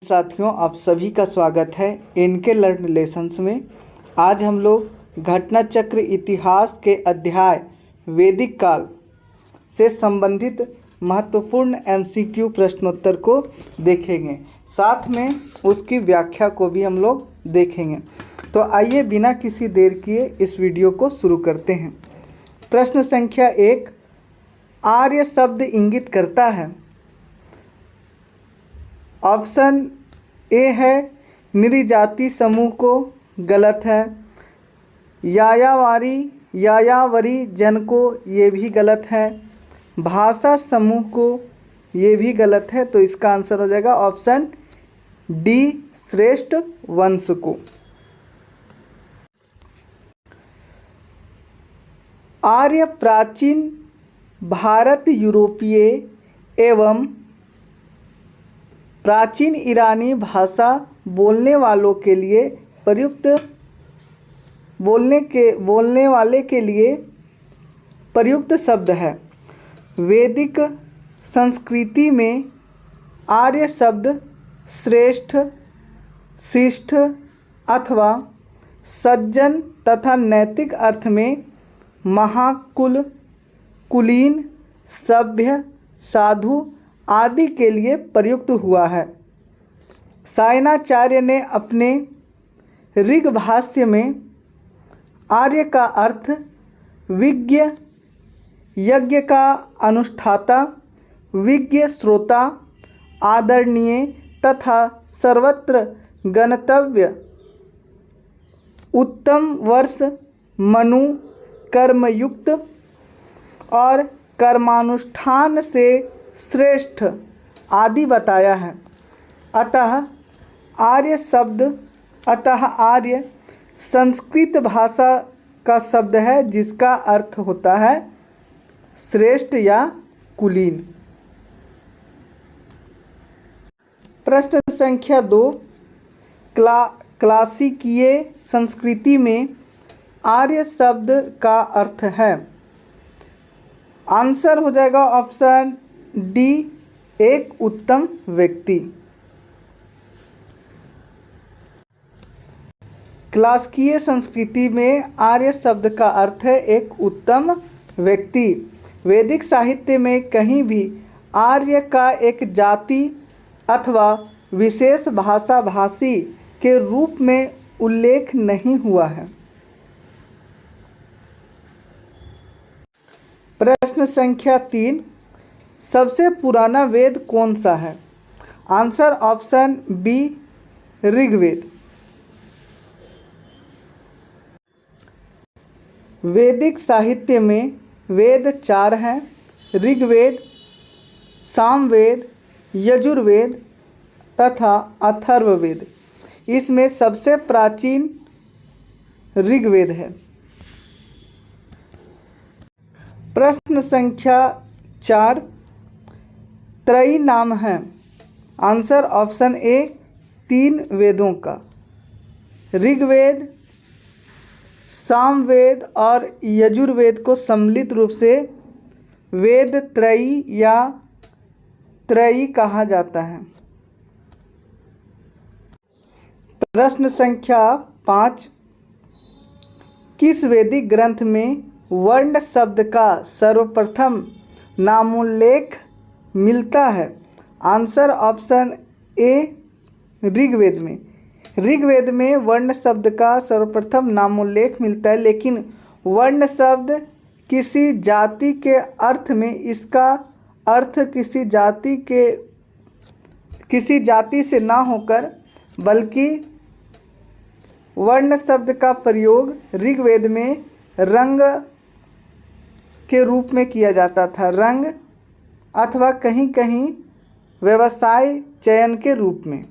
साथियों, आप सभी का स्वागत है इनके लर्न लेसन्स में। आज हम लोग घटना चक्र इतिहास के अध्याय वैदिक काल से संबंधित महत्वपूर्ण एमसीक्यू प्रश्नोत्तर को देखेंगे, साथ में उसकी व्याख्या को भी हम लोग देखेंगे। तो आइए बिना किसी देर किए इस वीडियो को शुरू करते हैं। प्रश्न संख्या 1, आर्य शब्द इंगित करता है। ऑप्शन ए है नृजाति समूह को, गलत है। यायावरी जन को, ये भी गलत है। भाषा समूह को, ये भी गलत है। तो इसका आंसर हो जाएगा ऑप्शन डी, श्रेष्ठ वंश को। आर्य प्राचीन भारत यूरोपीय एवं प्राचीन ईरानी भाषा बोलने वालों के लिए बोलने वाले के लिए प्रयुक्त शब्द है। वैदिक संस्कृति में आर्य शब्द श्रेष्ठ, शिष्ट अथवा सज्जन तथा नैतिक अर्थ में महाकुल, कुलीन, सभ्य, साधु आदि के लिए प्रयुक्त हुआ है। सायणाचार्य ने अपने ऋग भाष्य में आर्य का अर्थ विज्ञ, यज्ञ का अनुष्ठाता, विज्ञ श्रोता, आदरणीय तथा सर्वत्र गणतव्य, उत्तम वर्ष, मनु, कर्मयुक्त और कर्मानुष्ठान से श्रेष्ठ आदि बताया है। अतः आर्य संस्कृत भाषा का शब्द है जिसका अर्थ होता है श्रेष्ठ या कुलीन। प्रश्न संख्या 2, क्लासिकीय संस्कृति में आर्य शब्द का अर्थ है। आंसर हो जाएगा ऑप्शन डी, एक उत्तम व्यक्ति। क्लासिकीय संस्कृति में आर्य शब्द का अर्थ है एक उत्तम व्यक्ति। वैदिक साहित्य में कहीं भी आर्य का एक जाति अथवा विशेष भाषा भाषी के रूप में उल्लेख नहीं हुआ है। प्रश्न संख्या 3, सबसे पुराना वेद कौन सा है? Answer option B, Rigveda. वैदिक साहित्य में वेद 4 हैं, ऋग्वेद, सामवेद, यजुर्वेद तथा अथर्ववेद। इसमें सबसे प्राचीन ऋग्वेद है। प्रश्न संख्या 4, त्रयी नाम है। आंसर ऑप्शन ए, 3 वेदों का। ऋग्वेद, सामवेद और यजुर्वेद को सम्मिलित रूप से वेद त्रयी या त्रयी कहा जाता है। प्रश्न संख्या 5, किस वैदिक ग्रंथ में वर्ण शब्द का सर्वप्रथम नामोल्लेख मिलता है? आंसर ऑप्शन ए, ऋग्वेद में। ऋग्वेद में वर्ण शब्द का सर्वप्रथम नामोल्लेख मिलता है, लेकिन वर्ण शब्द किसी जाति के अर्थ में इसका अर्थ किसी जाति से ना होकर बल्कि वर्ण शब्द का प्रयोग ऋग्वेद में रंग के रूप में किया जाता था, रंग अथवा कहीं कहीं व्यवसाय चयन के रूप में।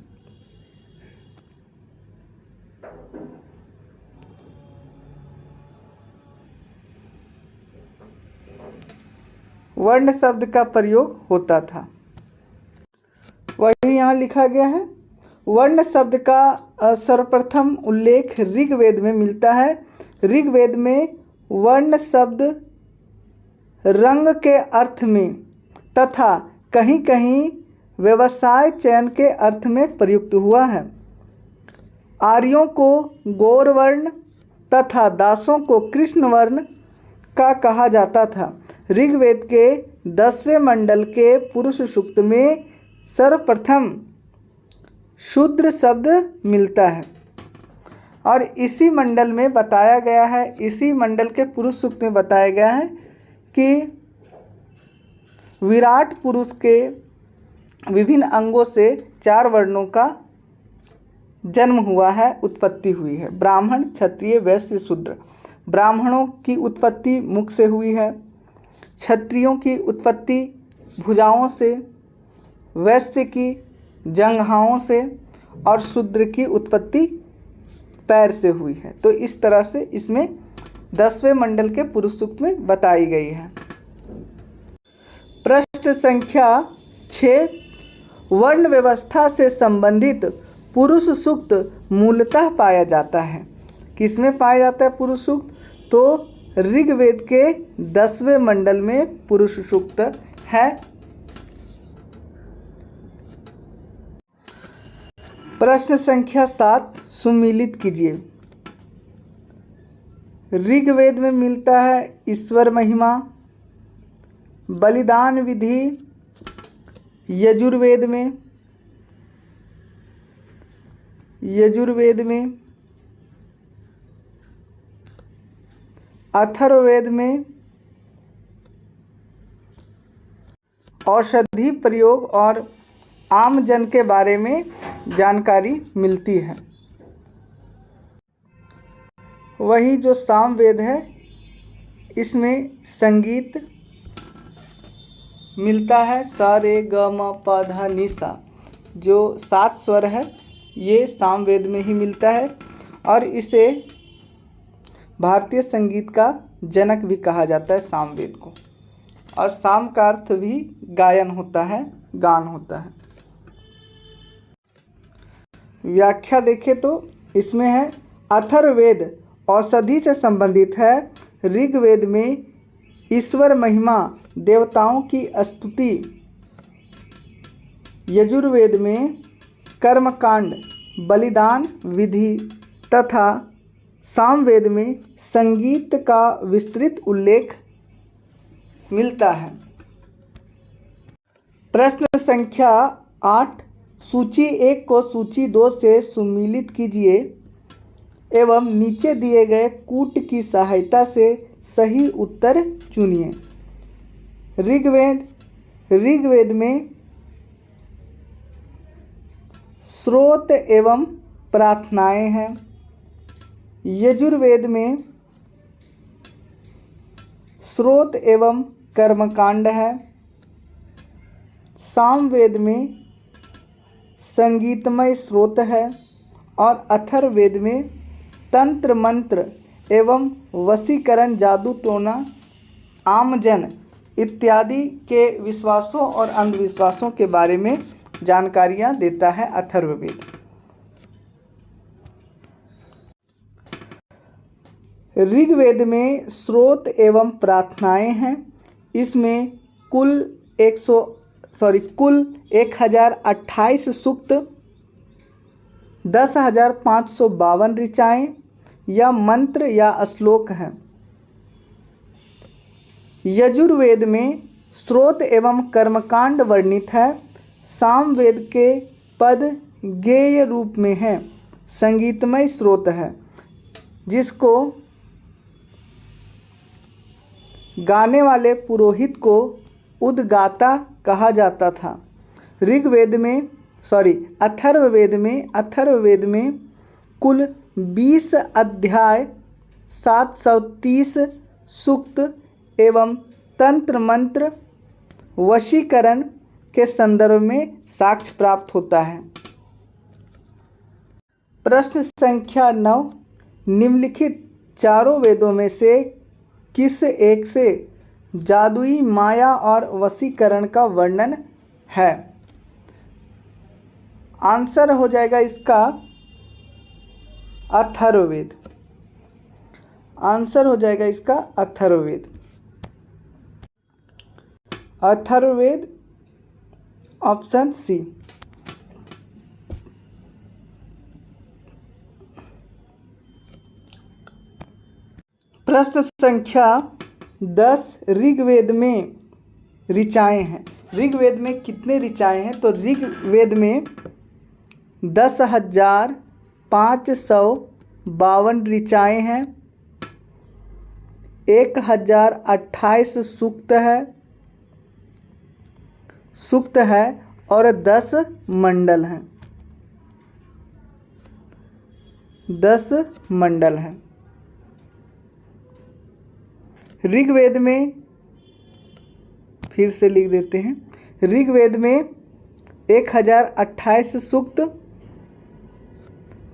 वर्ण शब्द का प्रयोग होता था, वही यहाँ लिखा गया है। वर्ण शब्द का सर्वप्रथम उल्लेख ऋग्वेद में मिलता है। ऋग्वेद में वर्ण शब्द रंग के अर्थ में तथा कहीं कहीं व्यवसाय चयन के अर्थ में प्रयुक्त हुआ है। आर्यों को गौरवर्ण तथा दासों को कृष्ण वर्ण का कहा जाता था। ऋग्वेद के 10वें मंडल के पुरुष सूक्त में सर्वप्रथम शूद्र शब्द मिलता है और इसी मंडल में बताया गया है, इसी मंडल के पुरुष सूक्त में बताया गया है कि विराट पुरुष के विभिन्न अंगों से 4 वर्णों का जन्म हुआ है, उत्पत्ति हुई है। ब्राह्मण, क्षत्रिय, वैश्य, शूद्र। ब्राह्मणों की उत्पत्ति मुख से हुई है, क्षत्रियों की उत्पत्ति भुजाओं से, वैश्य की जंघाओं से और शूद्र की उत्पत्ति पैर से हुई है। तो इस तरह से इसमें 10वें मंडल के पुरुष सूक्त में बताई गई है। प्रश्न संख्या 6, वर्ण व्यवस्था से संबंधित पुरुष सूक्त मूलतः पाया जाता है। किसमें पाया जाता है पुरुष सूक्त? तो ऋग्वेद के 10वें मंडल में पुरुष सूक्त है। प्रश्न संख्या 7 सुमीलित कीजिए। ऋग्वेद में मिलता है ईश्वर महिमा, बलिदान विधि यजुर्वेद में, अथर्ववेद में औषधि प्रयोग और आमजन के बारे में जानकारी मिलती है। वही जो सामवेद है इसमें संगीत मिलता है, सा रे ग म प ध नि सा, जो 7 स्वर है ये सामवेद में ही मिलता है और इसे भारतीय संगीत का जनक भी कहा जाता है सामवेद को। और साम का अर्थ भी गायन होता है, गान होता है। व्याख्या देखें तो इसमें है अथर्ववेद औषधि से संबंधित है। ऋग्वेद में ईश्वर महिमा, देवताओं की स्तुति, यजुर्वेद में कर्मकांड, बलिदान विधि तथा सामवेद में संगीत का विस्तृत उल्लेख मिलता है। प्रश्न संख्या 8, सूची 1 को सूची 2 से सुमीलित कीजिए एवं नीचे दिए गए कूट की सहायता से सही उत्तर चुनिए। ऋग्वेद में स्रोत एवं प्रार्थनाएं हैं। यजुर्वेद में स्रोत एवं कर्मकांड है। सामवेद में संगीतमय स्रोत है और अथर्ववेद में तंत्र मंत्र एवं वशीकरण, जादू टोना, आमजन इत्यादि के विश्वासों और अंधविश्वासों के बारे में जानकारियां देता है अथर्ववेद। ऋग्वेद में स्रोत एवं प्रार्थनाएं हैं। इसमें कुल 1028 सूक्त, 10,552 ऋचाएँ या मंत्र या श्लोक हैं। यजुर्वेद में स्रोत एवं कर्मकांड वर्णित है। सामवेद के पद गेय रूप में हैं। संगीतमय स्रोत है जिसको गाने वाले पुरोहित को उद्गाता कहा जाता था। अथर्ववेद में कुल 20 अध्याय, 730 सूक्त एवं तंत्र मंत्र वशीकरण के संदर्भ में साक्ष्य प्राप्त होता है। प्रश्न संख्या 9, निम्नलिखित चारों वेदों में से किस एक से जादुई माया और वशीकरण का वर्णन है? आंसर हो जाएगा इसका अथर्ववेद। आंसर हो जाएगा इसका अथर्ववेद। Atharvaveda option C. प्रश्न संख्या 10, ऋग्वेद में ऋचाएँ हैं। ऋग्वेद में कितने ऋचाएँ हैं? तो ऋग्वेद में 10,552 ऋचाएँ हैं, 1028 सूक्त है और 10 मंडल हैं। 10 मंडल हैं। ऋग्वेद में फिर से लिख देते हैं, ऋग्वेद में 1028 सूक्त,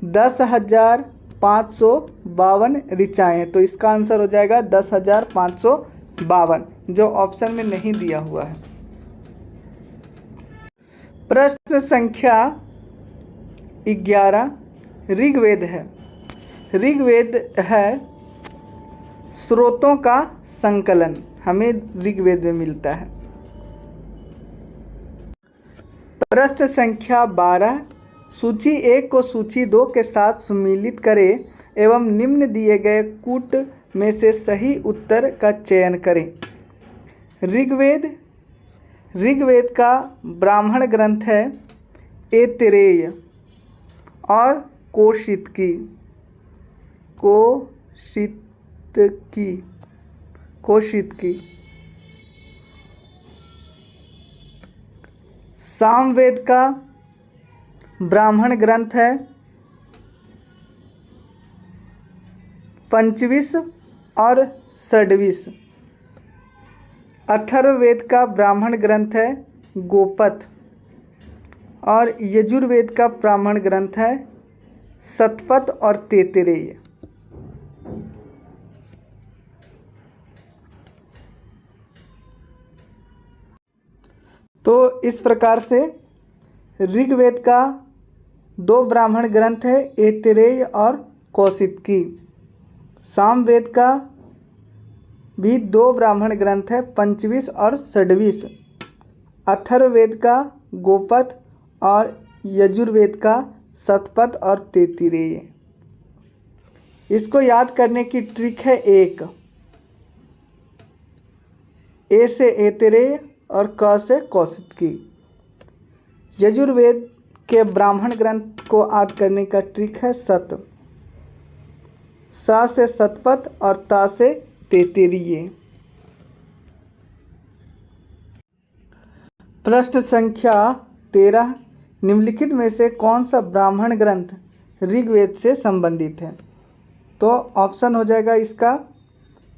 10,552 ऋचाएँ हैं। तो इसका आंसर हो जाएगा 10,552, जो ऑप्शन में नहीं दिया हुआ है। प्रश्न संख्या 11, ऋग्वेद है। ऋग्वेद है स्रोतों का संकलन, हमें ऋग्वेद में मिलता है। प्रश्न संख्या 12, सूची 1 को सूची 2 के साथ सम्मिलित करें एवं निम्न दिए गए कूट में से सही उत्तर का चयन करें। ऋग्वेद का ब्राह्मण ग्रंथ है ऐतरेय और कौशितकी। सामवेद का ब्राह्मण ग्रंथ है पंचविश और षड्विश। अथर्ववेद का ब्राह्मण ग्रंथ है गोपथ और यजुर्वेद का ब्राह्मण ग्रंथ है शतपथ और तैत्तिरीय। तो इस प्रकार से ऋग्वेद का 2 ब्राह्मण ग्रंथ है ऐतरेय और कौशितकी। सामवेद का भी 2 ब्राह्मण ग्रंथ है पंचविश और षड्विश। अथर्ववेद का गोपथ और यजुर्वेद का शतपथ और तैत्तिरीय। इसको याद करने की ट्रिक है एक, ए से ऐतरेय और क से कौशितकी। यजुर्वेद के ब्राह्मण ग्रंथ को याद करने का ट्रिक है शत, सा से शतपथ और ता से तैत्तिरीय। प्रश्न संख्या 13, निम्नलिखित में से कौन सा ब्राह्मण ग्रंथ ऋग्वेद से संबंधित है? तो ऑप्शन हो जाएगा इसका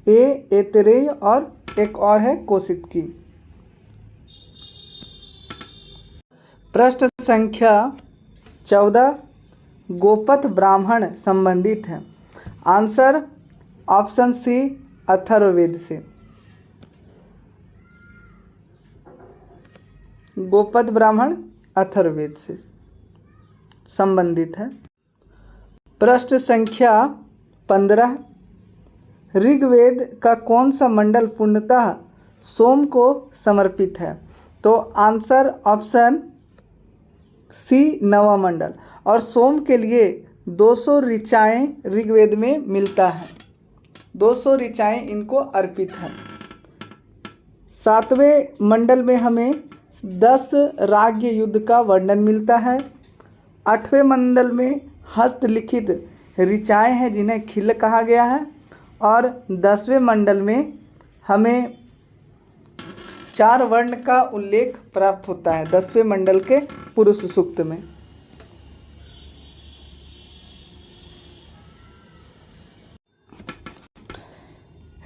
ए ऐतरेय और एक और है कौशितकी। प्रश्न संख्या 14, गोपथ ब्राह्मण संबंधित है। आंसर ऑप्शन सी अथर्ववेद से। गोपथ ब्राह्मण अथर्ववेद से संबंधित है। प्रश्न संख्या 15, ऋग्वेद का कौन सा मंडल पूर्णतः सोम को समर्पित है? तो आंसर ऑप्शन सी नवा मंडल, और सोम के लिए 200 ऋचाएँ ऋग्वेद में मिलता है। 200 ऋचाएँ इनको अर्पित है। 7वें मंडल में हमें 10 राज्य युद्ध का वर्णन मिलता है। 8वें मंडल में हस्तलिखित ऋचाएँ हैं जिन्हें खिल कहा गया है। और 10वें मंडल में हमें 4 वर्ण का उल्लेख प्राप्त होता है 10वें मंडल के पुरुष सूक्त में।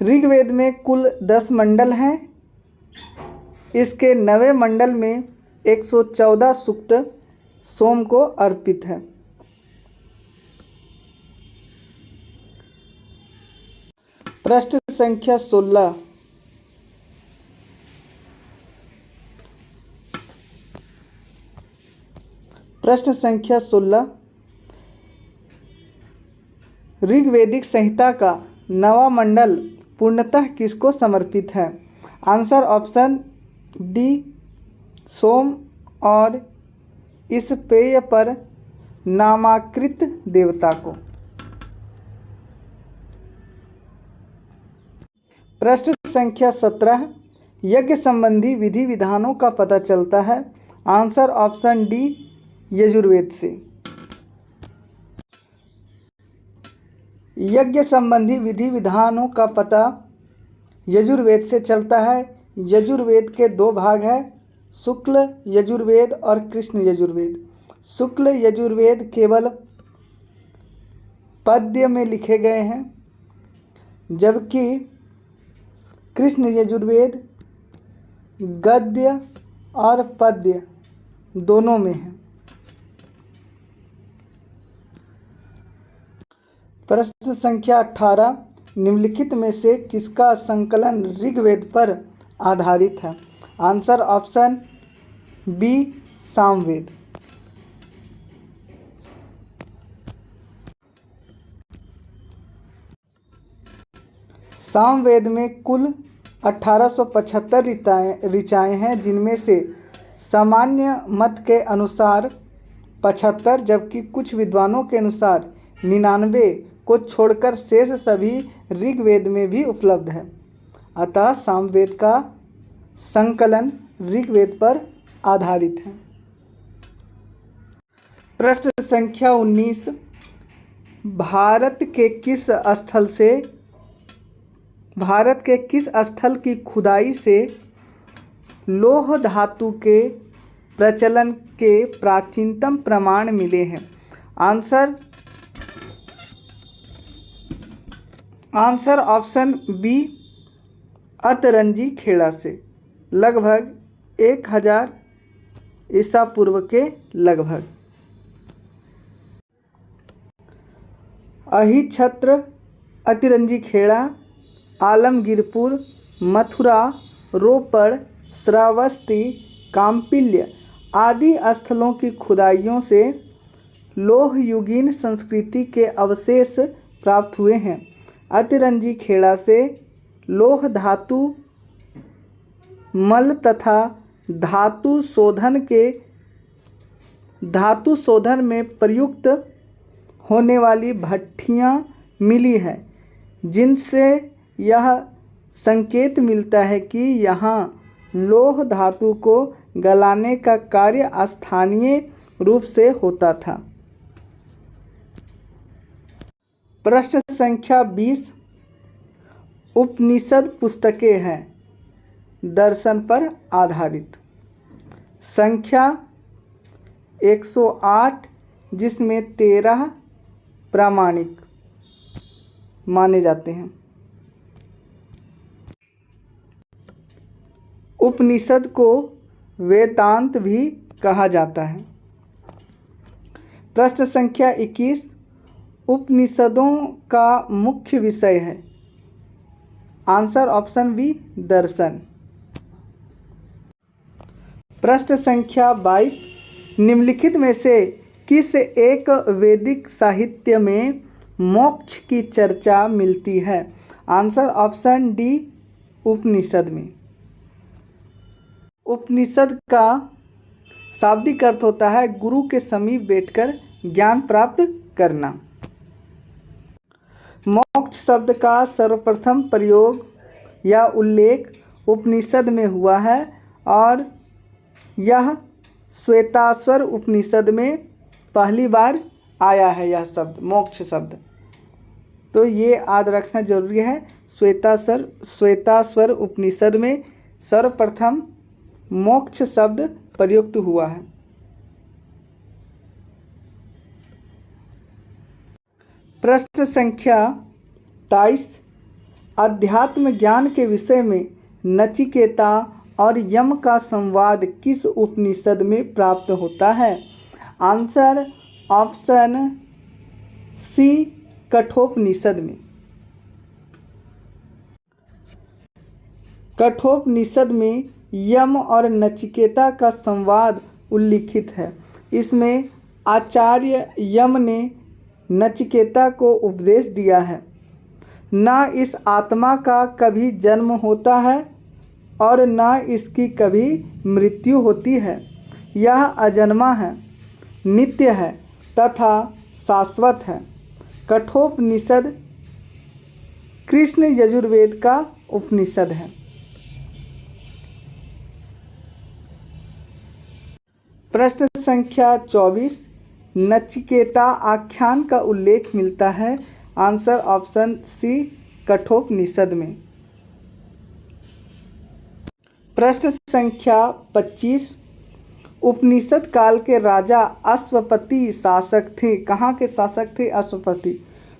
ऋग्वेद में कुल 10 मंडल हैं। इसके 9वें मंडल में 114 सूक्त सोम को अर्पित है। प्रश्न संख्या 16, प्रश्न संख्या 16, ऋग्वेदिक संहिता का 9वां मंडल पूर्णतः किसको समर्पित है? आंसर ऑप्शन डी सोम और इस पेय पर नामाकृत देवता को। प्रश्न संख्या 17, यज्ञ संबंधी विधि विधानों का पता चलता है। आंसर ऑप्शन डी, यजुर्वेद से। यज्ञ संबंधी विधि विधानों का पता यजुर्वेद से चलता है। यजुर्वेद के दो भाग हैं, शुक्ल यजुर्वेद और कृष्ण यजुर्वेद। शुक्ल यजुर्वेद केवल पद्य में लिखे गए हैं, जबकि कृष्ण यजुर्वेद गद्य और पद्य दोनों में है। प्रश्न संख्या 18, निम्नलिखित में से किसका संकलन ऋग्वेद पर आधारित है। Answer option B, Samaveda. Samaveda में कुल 1875 ऋचाएँ हैं, जिनमें से सामान्य मत के अनुसार 75, जबकि कुछ विद्वानों के अनुसार 99 को छोड़कर शेष सभी ऋग्वेद में भी उपलब्ध है। अतः सामवेद का संकलन ऋग्वेद पर आधारित है। प्रश्न संख्या 19, भारत के किस स्थल की खुदाई से लौह धातु के प्रचलन के प्राचीनतम प्रमाण मिले हैं। Answer option B, Atranji Kheda से, लगभग 1000 ईसा पूर्व के लगभग। अहिछत्र, अतिरंजी खेड़ा, आलमगीरपुर, मथुरा, रोपड़, श्रावस्ती, काम्पिल्य आदि स्थलों की खुदाइयों से लोहयुगीन संस्कृति के अवशेष प्राप्त हुए हैं। अतिरंजी खेड़ा से लौह धातु मल तथा धातु शोधन में प्रयुक्त होने वाली भट्ठियाँ मिली हैं, जिनसे यह संकेत मिलता है कि यहाँ लौह धातु को गलाने का कार्य स्थानीय रूप से होता था। प्रश्न संख्या 20, उपनिषद पुस्तकें हैं दर्शन पर आधारित। संख्या 108, जिसमें 13 प्रामाणिक माने जाते हैं। उपनिषद को वेदांत भी कहा जाता है। प्रश्न संख्या 21, उपनिषदों का मुख्य विषय है। आंसर ऑप्शन बी, दर्शन। प्रश्न संख्या 22, निम्नलिखित में से किस एक वैदिक साहित्य में मोक्ष की चर्चा मिलती है। आंसर ऑप्शन डी, उपनिषद में। उपनिषद का शाब्दिक अर्थ होता है गुरु के समीप बैठकर ज्ञान प्राप्त करना। मोक्ष शब्द का सर्वप्रथम प्रयोग या उल्लेख उपनिषद में हुआ है और यह श्वेताश्वर उपनिषद में पहली बार आया है। यह शब्द मोक्ष शब्द, तो ये याद रखना जरूरी है। श्वेताश्वर उपनिषद में सर्वप्रथम मोक्ष शब्द प्रयुक्त हुआ है। प्रश्न संख्या 23, अध्यात्म ज्ञान के विषय में नचिकेता और यम का संवाद किस उपनिषद में प्राप्त होता है। आंसर ऑप्शन सी, कठोपनिषद में। कठोपनिषद में यम और नचिकेता का संवाद उल्लिखित है। इसमें आचार्य यम ने नचिकेता को उपदेश दिया है, न इस आत्मा का कभी जन्म होता है और न इसकी कभी मृत्यु होती है। यह अजन्मा है, नित्य है तथा शाश्वत है। कठोपनिषद कृष्ण यजुर्वेद का उपनिषद है। प्रश्न संख्या 24, नचिकेता आख्यान का उल्लेख मिलता है। आंसर ऑप्शन सी, कठोपनिषद में। प्रश्न संख्या 25, उपनिषद काल के राजा अश्वपति शासक थे। कहाँ के शासक थे अश्वपति?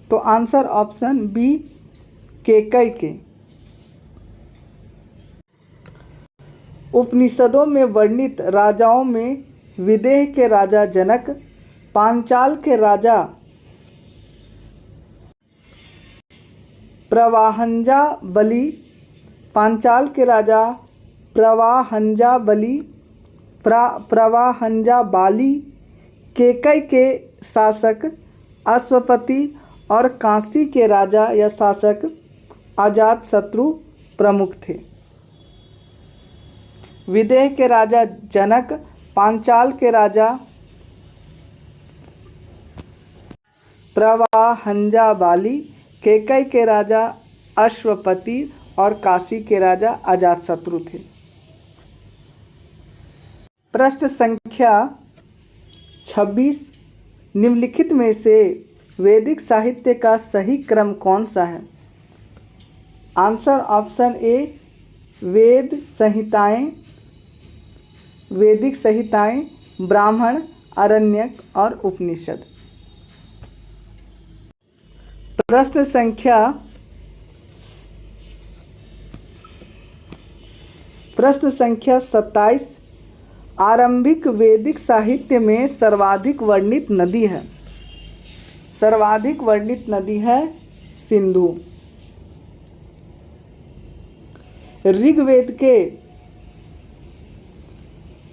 तो आंसर ऑप्शन बी, केकई के। उपनिषदों में वर्णित राजाओं में विदेह के राजा जनक, पांचाल के राजा प्रवाहंजा बलि, पांचाल के राजा प्रवाहंजा बलि, प्रवाहंजा बाली, केकई के शासक अश्वपति और काशी के राजा या शासक अजातशत्रु प्रमुख थे। विदेह के राजा जनक, पांचाल के राजा प्रवाहंजा बाली, केकई के राजा अश्वपति और काशी के राजा अजातशत्रु थे। प्रश्न संख्या 26, निम्नलिखित में से वैदिक साहित्य का सही क्रम कौन सा है? आंसर ऑप्शन ए, वेद संहिताएं, वैदिक संहिताएं, ब्राह्मण, आरण्यक और उपनिषद। प्रश्न संख्या 27, आरंभिक वैदिक साहित्य में सर्वाधिक वर्णित नदी है। सर्वाधिक वर्णित नदी है सिंधु। ऋग्वेद के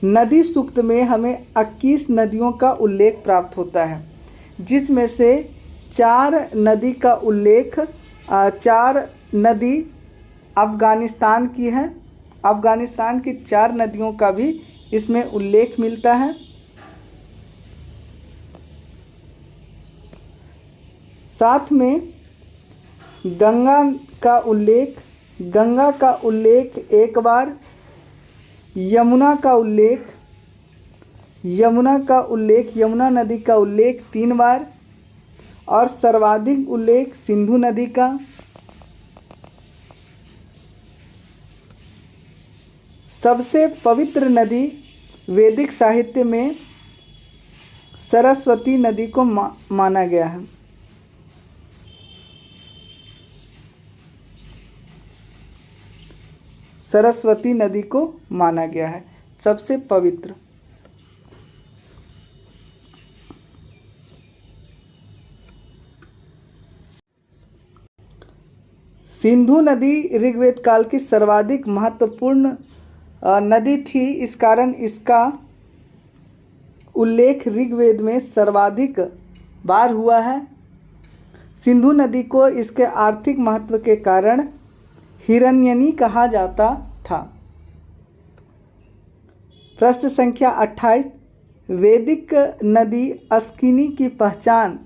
नदी सूक्त में हमें 21 नदियों का उल्लेख प्राप्त होता है, जिसमें से 4 नदी का उल्लेख 4 नदी अफ़गानिस्तान की है। अफ़गानिस्तान की 4 नदियों का भी इसमें उल्लेख मिलता है। साथ में गंगा का उल्लेख एक बार, यमुना नदी का उल्लेख 3 बार और सर्वाधिक उल्लेख सिंधु नदी का। सबसे पवित्र नदी वैदिक साहित्य में सरस्वती नदी को माना गया है। सरस्वती नदी को माना गया है सबसे पवित्र। सिंधु नदी ऋग्वेद काल की सर्वाधिक महत्वपूर्ण नदी थी। इस कारण इसका उल्लेख ऋग्वेद में सर्वाधिक बार हुआ है। सिंधु नदी को इसके आर्थिक महत्व के कारण हिरण्यनी कहा जाता था। प्रश्न संख्या 28, वैदिक नदी अस्किनी की पहचान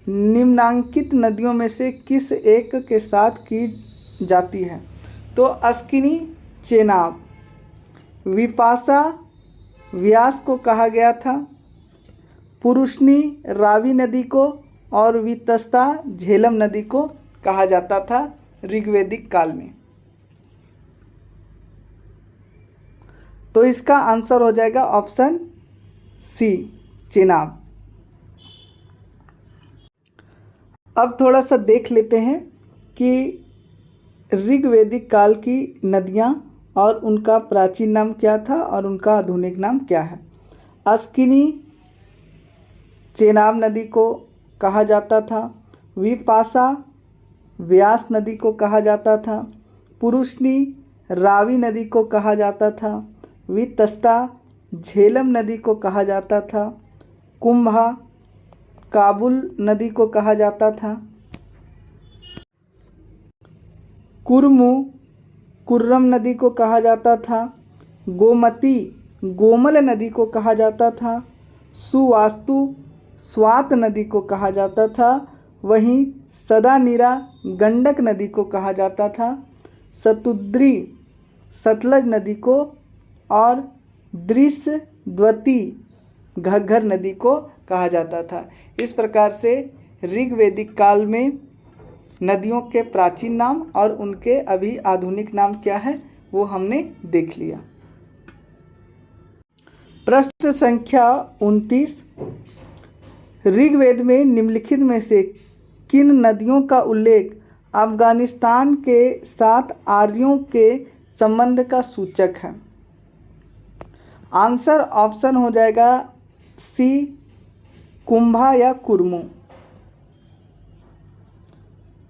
निम्नांकित नदियों में से किस एक के साथ की जाती है? तो अस्किनी चेनाब, विपाशा व्यास को कहा गया था, पुरुषनी रावी नदी को और वितस्ता झेलम नदी को कहा जाता था ऋग्वैदिक काल में। तो इसका आंसर हो जाएगा ऑप्शन सी, चेनाब। अब थोड़ा सा देख लेते हैं कि ऋग्वैदिक काल की नदियाँ और उनका प्राचीन नाम क्या था और उनका आधुनिक नाम क्या है। अस्किनी चेनाब नदी को कहा जाता था, विपाशा व्यास नदी को कहा जाता था, पुरुषनी रावी नदी को कहा जाता था, वितस्ता झेलम नदी को कहा जाता था, कुंभा काबुल नदी को कहा जाता था, कुर्रम नदी को कहा जाता था, गोमती गोमल नदी को कहा जाता था। सुवास्तु स्वात नदी को कहा जाता था। वहीं सदानीरा गंडक नदी को कहा जाता था। सतुद्री सतलज नदी को और दृश्यद्वती घग्घर नदी को कहा जाता था। इस प्रकार से ऋग्वैदिक काल में नदियों के प्राचीन नाम और उनके अभी आधुनिक नाम क्या है वो हमने देख लिया। प्रश्न संख्या 29, ऋग्वेद में निम्नलिखित में से किन नदियों का उल्लेख अफगानिस्तान के साथ आर्यों के संबंध का सूचक है? आंसर ऑप्शन हो जाएगा सी, कुंभा या कुर्मू।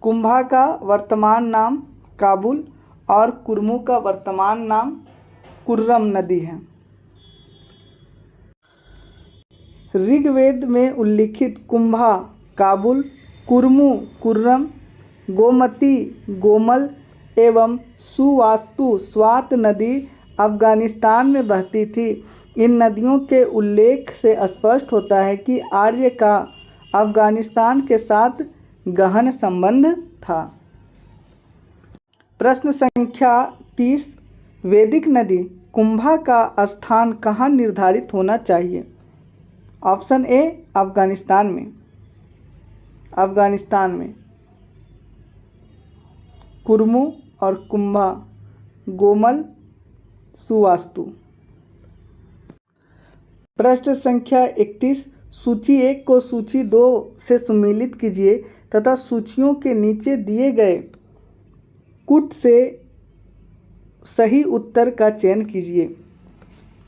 कुंभा का वर्तमान नाम काबुल और कुर्मू का वर्तमान नाम कुर्रम नदी है। ऋग्वेद में उल्लिखित कुंभा काबुल, कुर्मू कुर्रम, गोमती गोमल एवं सुवास्तु स्वात नदी अफगानिस्तान में बहती थी। इन नदियों के उल्लेख से स्पष्ट होता है कि आर्य का अफगानिस्तान के साथ गहन संबंध था। प्रश्न संख्या 30, वैदिक नदी कुंभा का स्थान कहाँ निर्धारित होना चाहिए? ऑप्शन ए अफगानिस्तान में। अफगानिस्तान में कुर्मू और कुंभा, गोमल, सुवास्तु। प्रश्न संख्या 31, सूची 1 को सूची 2 से सुमेलित कीजिए तथा सूचियों के नीचे दिए गए कुट से सही उत्तर का चयन कीजिए।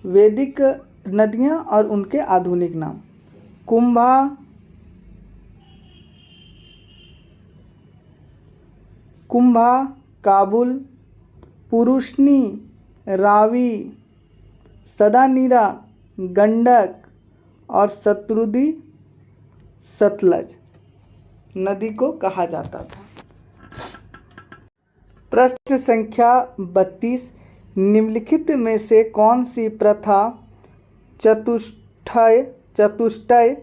वैदिक नदियाँ और उनके आधुनिक नाम। कुंभा, काबुल, पुरुषनी, रावी, सदानीरा, गंडक और सतरुदी सतलज नदी को कहा जाता था। प्रश्न संख्या 32, निम्नलिखित में से कौन सी प्रथा चतुष्टय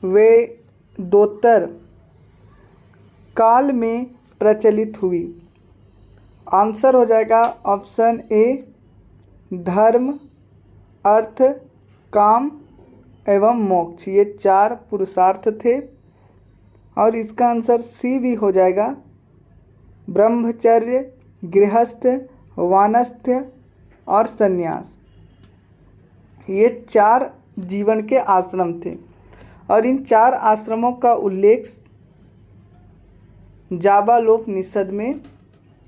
वेदोत्तर काल में प्रचलित हुई? आंसर हो जाएगा ऑप्शन ए धर्म, अर्थ, काम एवं मोक्ष। ये 4 पुरुषार्थ थे और इसका आंसर सी भी हो जाएगा। ब्रह्मचर्य, गृहस्थ, वानस्थ और संन्यास, ये 4 जीवन के आश्रम थे और इन 4 आश्रमों का उल्लेख जाबालोपनिषद में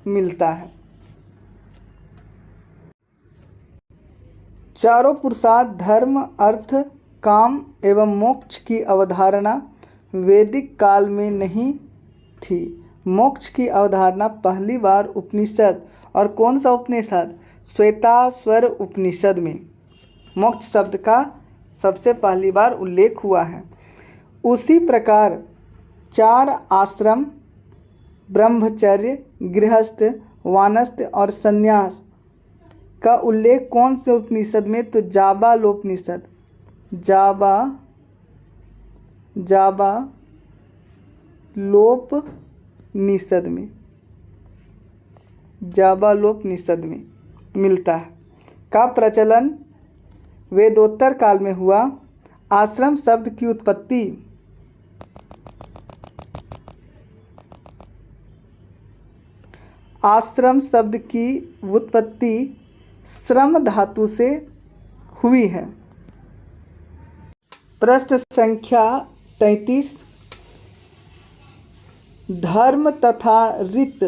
मिलता है। चारों पुरुषार्थ धर्म, अर्थ, काम एवं मोक्ष की अवधारणा वैदिक काल में नहीं थी। मोक्ष की अवधारणा पहली बार उपनिषद, और कौन सा उपनिषद? श्वेताश्वर उपनिषद में मोक्ष शब्द का सबसे पहली बार उल्लेख हुआ है। उसी प्रकार 4 आश्रम ब्रह्मचर्य, गृहस्थ, वानस्थ और संन्यास का उल्लेख कौन से उपनिषद में? तो जाबालोपनिषद, जाबालोपनिषद में मिलता है। का प्रचलन वेदोत्तर काल में हुआ। आश्रम शब्द की उत्पत्ति श्रम धातु से हुई है। प्रश्न संख्या 33, धर्म तथा रीत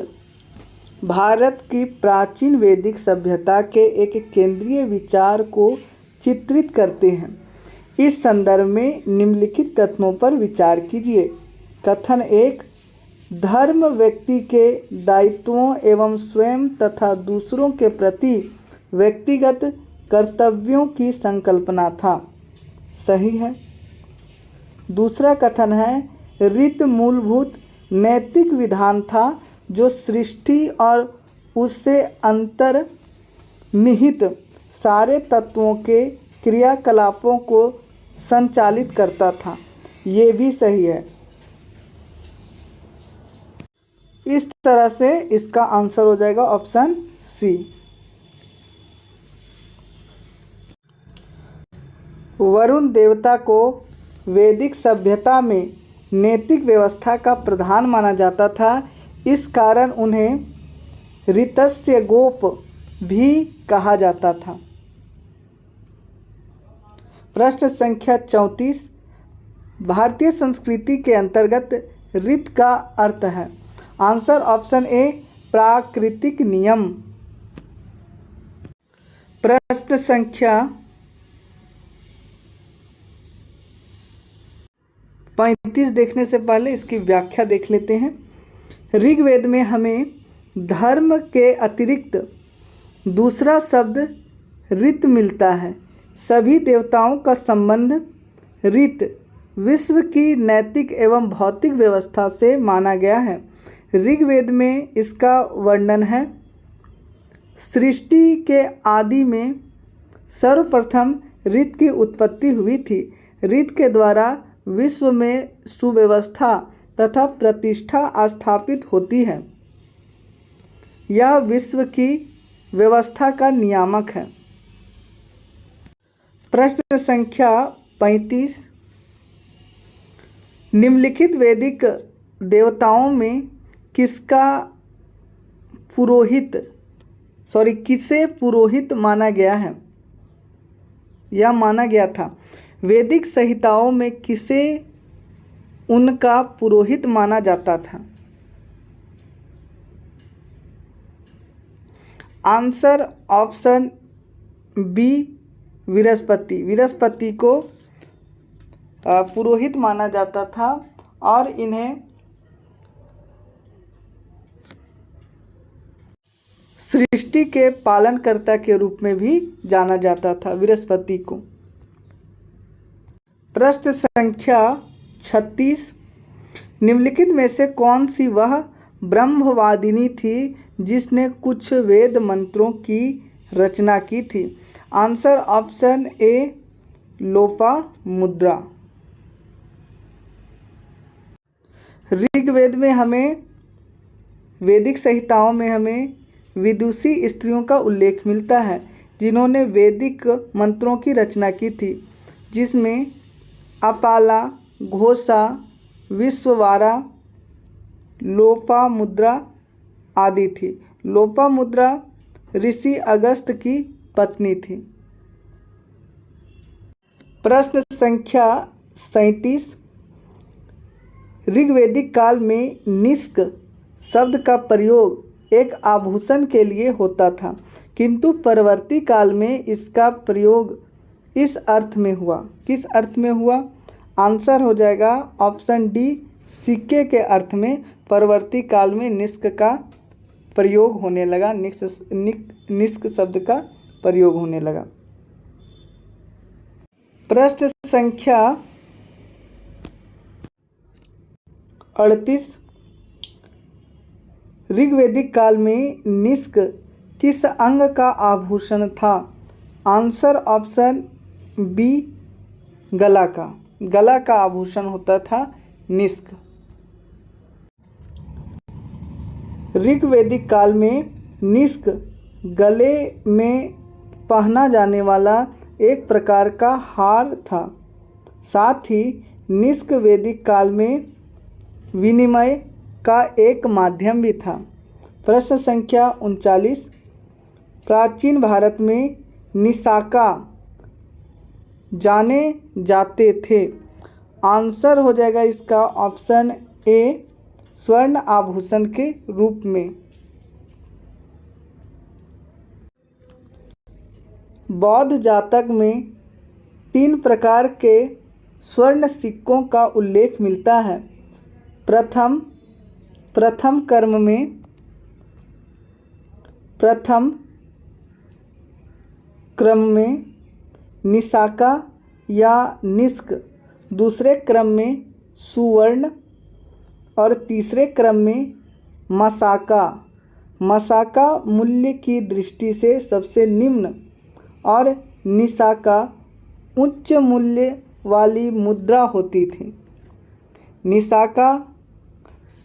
भारत की प्राचीन वैदिक सभ्यता के एक केंद्रीय विचार को चित्रित करते हैं। इस संदर्भ में निम्नलिखित कथनों पर विचार कीजिए। कथन 1, धर्म व्यक्ति के दायित्वों एवं स्वयं तथा दूसरों के प्रति व्यक्तिगत कर्तव्यों की संकल्पना था। सही है। दूसरा कथन है, रीत मूलभूत नैतिक विधान था जो सृष्टि और उससे अंतर्निहित सारे तत्वों के क्रियाकलापों को संचालित करता था। ये भी सही है। इस तरह से इसका आंसर हो जाएगा ऑप्शन सी। वरुण देवता को वैदिक सभ्यता में नैतिक व्यवस्था का प्रधान माना जाता था। इस कारण उन्हें ऋतस्य गोप भी कहा जाता था। प्रश्न संख्या 34। भारतीय संस्कृति के अंतर्गत ऋत का अर्थ है। आंसर ऑप्शन ए प्राकृतिक नियम। प्रश्न संख्या 35 देखने से पहले इसकी व्याख्या देख लेते हैं। ऋग्वेद में हमें धर्म के अतिरिक्त दूसरा शब्द ऋत मिलता है। सभी देवताओं का संबंध ऋत विश्व की नैतिक एवं भौतिक व्यवस्था से माना गया है। ऋग्वेद में इसका वर्णन है। सृष्टि के आदि में सर्वप्रथम ऋत की उत्पत्ति हुई थी। ऋत के द्वारा विश्व में सुव्यवस्था तथा प्रतिष्ठा स्थापित होती है। यह विश्व की व्यवस्था का नियामक है। प्रश्न संख्या 35। निम्नलिखित वैदिक देवताओं में किसे पुरोहित माना गया है या माना गया था। वैदिक संहिताओं में किसे उनका पुरोहित माना जाता था। Answer option B Brihaspati. Brihaspati को पुरोहित माना जाता था और इन्हें सृष्टि के पालनकर्ता के रूप में भी जाना जाता था बृहस्पति को। प्रश्न संख्या 36। निम्नलिखित में से कौन सी वह ब्रह्मवादिनी थी जिसने कुछ वेद मंत्रों की रचना की थी। Answer option A Lopamudra. Rigveda में हमें वैदिक संहिताओं में हमें विदुषी स्त्रियों का उल्लेख मिलता है जिन्होंने वैदिक मंत्रों की रचना की थी, जिसमें अपाला, घोषा, विश्ववारा, लोपामुद्रा आदि थी। लोपामुद्रा ऋषि अगस्त की पत्नी थी। प्रश्न संख्या 37। ऋग्वैदिक काल में निष्क शब्द का प्रयोग एक आभूषण के लिए होता था, किंतु परवर्ती काल में इसका प्रयोग इस अर्थ में हुआ। किस अर्थ में हुआ? आंसर हो जाएगा ऑप्शन डी सिक्के के अर्थ में परवर्ती काल में निष्क का प्रयोग होने लगा। निष्क शब्द का प्रयोग होने लगा। प्रश्न संख्या 38। ऋग्वैदिक काल में निष्क किस अंग का आभूषण था? आंसर ऑप्शन बी गला का। गला का आभूषण होता था निष्क। ऋग्वैदिक काल में निष्क गले में पहना जाने वाला एक प्रकार का हार था। साथ ही निष्क वैदिक काल में विनिमय का एक माध्यम भी था। प्रश्न संख्या 39। प्राचीन भारत में निशाका जाने जाते थे। आंसर हो जाएगा इसका ऑप्शन ए स्वर्ण आभूषण के रूप में। बौद्ध जातक में 3 प्रकार के स्वर्ण सिक्कों का उल्लेख मिलता है। प्रथम क्रम में निशाका या निष्क, दूसरे क्रम में सुवर्ण और तीसरे क्रम में मसाका। मसाका मूल्य की दृष्टि से सबसे निम्न और निशाका उच्च मूल्य वाली मुद्रा होती थी। निशाका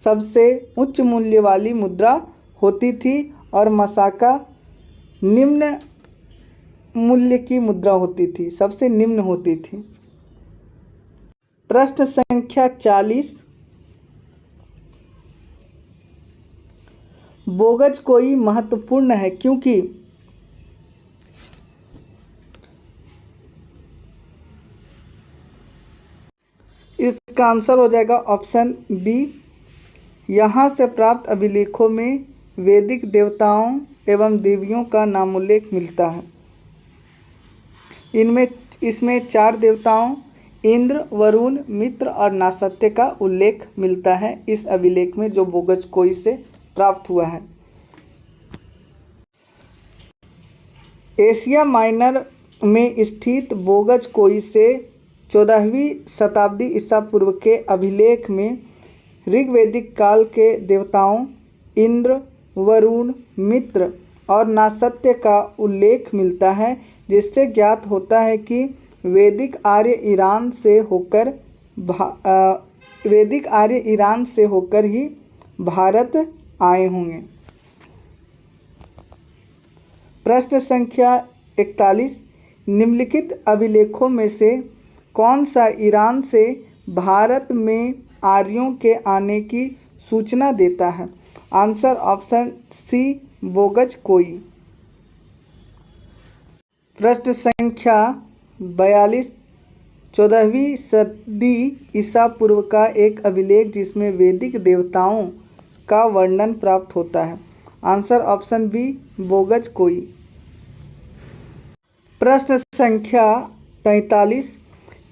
सबसे उच्च मूल्य वाली मुद्रा होती थी और मसाका निम्न मूल्य की मुद्रा होती थी, सबसे निम्न होती थी। प्रश्न संख्या 40। बोगज कोई महत्वपूर्ण है क्योंकि इसका आंसर हो जाएगा ऑप्शन बी। यहाँ से प्राप्त अभिलेखों में वैदिक देवताओं एवं देवियों का नामोल्लेख मिलता है। इसमें 4 देवताओं इंद्र, वरुण, मित्र और नासत्य का उल्लेख मिलता है इस अभिलेख में जो बोगज कोई से प्राप्त हुआ है। एशिया माइनर में स्थित बोगज कोई से 14वीं शताब्दी ईसा पूर्व के अभिलेख में ऋग्वैदिक काल के देवताओं इंद्र, वरुण, मित्र और नासत्य का उल्लेख मिलता है, जिससे ज्ञात होता है कि वैदिक आर्य ईरान से होकर ही भारत आए होंगे। प्रश्न संख्या 41। निम्नलिखित अभिलेखों में से कौन सा ईरान से भारत में आर्यों के आने की सूचना देता है? आंसर ऑप्शन सी बोगज कोई। प्रश्न संख्या 42। 14वीं सदी ईसा पूर्व का एक अभिलेख जिसमें वैदिक देवताओं का वर्णन प्राप्त होता है। आंसर ऑप्शन बी बोगज कोई। प्रश्न संख्या 43।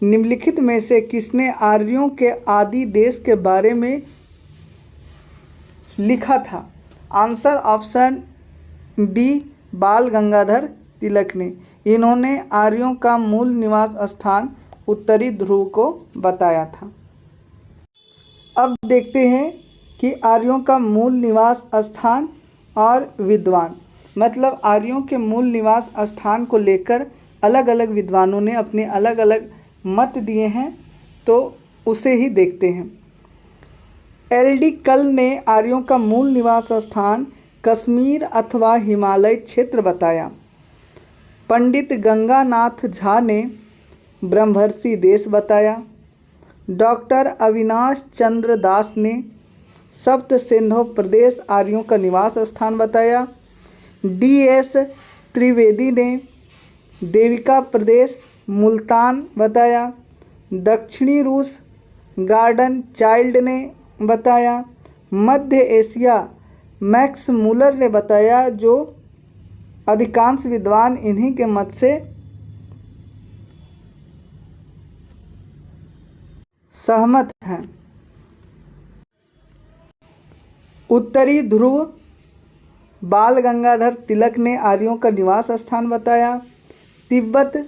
निम्नलिखित में से किसने आर्यों के आदि देश के बारे में लिखा था? आंसर ऑप्शन डी बाल गंगाधर तिलक ने। इन्होंने आर्यों का मूल निवास स्थान उत्तरी ध्रुव को बताया था। अब देखते हैं कि आर्यों का मूल निवास स्थान और विद्वान, मतलब आर्यों के मूल निवास स्थान को लेकर अलग अलग विद्वानों ने अपने अलग अलग मत दिए हैं, तो उसे ही देखते हैं। एल.डी. कल ने आर्यों का मूल निवास स्थान कश्मीर अथवा हिमालय क्षेत्र बताया। पंडित गंगानाथ झा ने ब्रह्मर्षि देश बताया। डॉक्टर अविनाश चंद्र दास ने सप्त सिंधु प्रदेश आर्यों का निवास स्थान बताया। डी.एस. त्रिवेदी ने देविका प्रदेश मुल्तान बताया। दक्षिणी रूस गार्डन चाइल्ड ने बताया। मध्य एशिया मैक्स मूलर ने बताया, जो अधिकांश विद्वान इन्हीं के मत से सहमत हैं। उत्तरी ध्रुव बाल गंगाधर तिलक ने आर्यों का निवास स्थान बताया। तिब्बत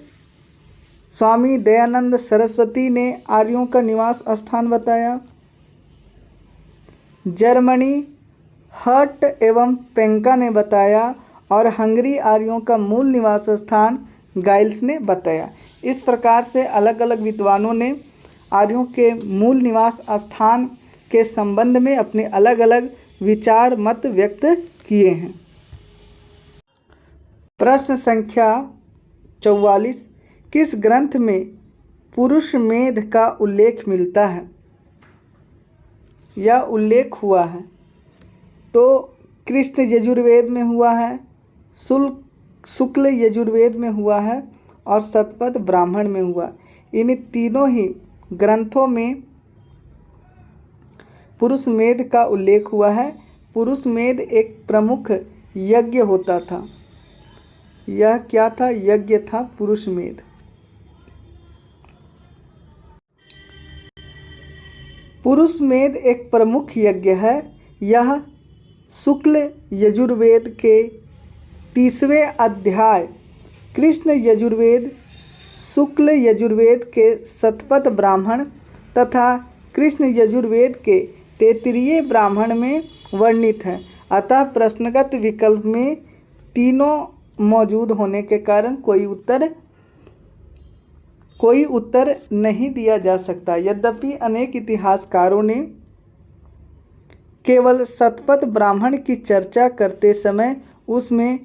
स्वामी दयानंद सरस्वती ने आर्यों का निवास स्थान बताया। जर्मनी हट एवं पेंका ने बताया और हंगरी आर्यों का मूल निवास स्थान गाइल्स ने बताया। इस प्रकार से अलग अलग विद्वानों ने आर्यों के मूल निवास स्थान के संबंध में अपने अलग अलग विचार मत व्यक्त किए हैं। प्रश्न संख्या 44। किस ग्रंथ में पुरुष मेध का उल्लेख मिलता है या उल्लेख हुआ है? तो कृष्ण यजुर्वेद में हुआ है, शुक्ल यजुर्वेद में हुआ है और शतपथ ब्राह्मण में हुआ। इन तीनों ही ग्रंथों में पुरुष मेध का उल्लेख हुआ है। पुरुष मेध एक प्रमुख यज्ञ होता था। यह क्या था? यज्ञ था पुरुष मेध। पुरुष मेध एक प्रमुख यज्ञ है। यह शुक्ल यजुर्वेद के 30वें अध्याय कृष्ण यजुर्वेद, शुक्ल यजुर्वेद के शतपथ ब्राह्मण तथा कृष्ण यजुर्वेद के तैत्तिरीय ब्राह्मण में वर्णित है। अतः प्रश्नगत विकल्प में तीनों मौजूद होने के कारण कोई उत्तर नहीं दिया जा सकता। यद्यपि अनेक इतिहासकारों ने केवल शतपथ ब्राह्मण की चर्चा करते समय उसमें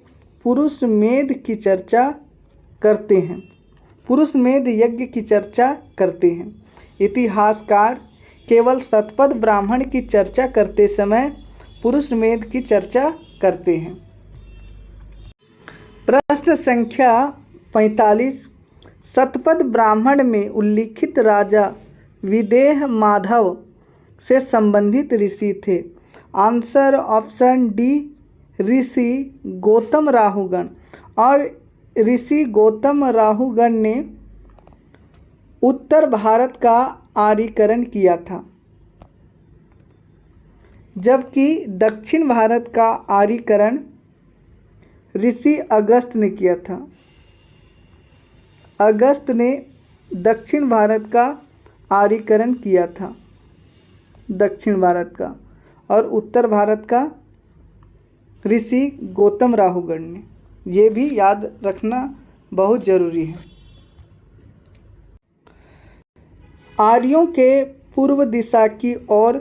पुरुष मेध की चर्चा करते हैं, पुरुष मेध यज्ञ की चर्चा करते हैं। इतिहासकार केवल शतपथ ब्राह्मण की चर्चा करते समय पुरुष मेध की चर्चा करते हैं। प्रश्न संख्या 45। शतपथ ब्राह्मण में उल्लिखित राजा विदेह माधव से संबंधित ऋषि थे। आंसर ऑप्शन डी ऋषि गौतम राहुगण। और ऋषि गौतम राहुगण ने उत्तर भारत का आर्यीकरण किया था, जबकि दक्षिण भारत का आर्यीकरण ऋषि अगस्त ने किया था। अगस्त ने दक्षिण भारत का आर्यीकरण किया था, दक्षिण भारत का, और उत्तर भारत का ऋषि गौतम राहुगण ने। ये भी याद रखना बहुत जरूरी है। आर्यों के पूर्व दिशा की ओर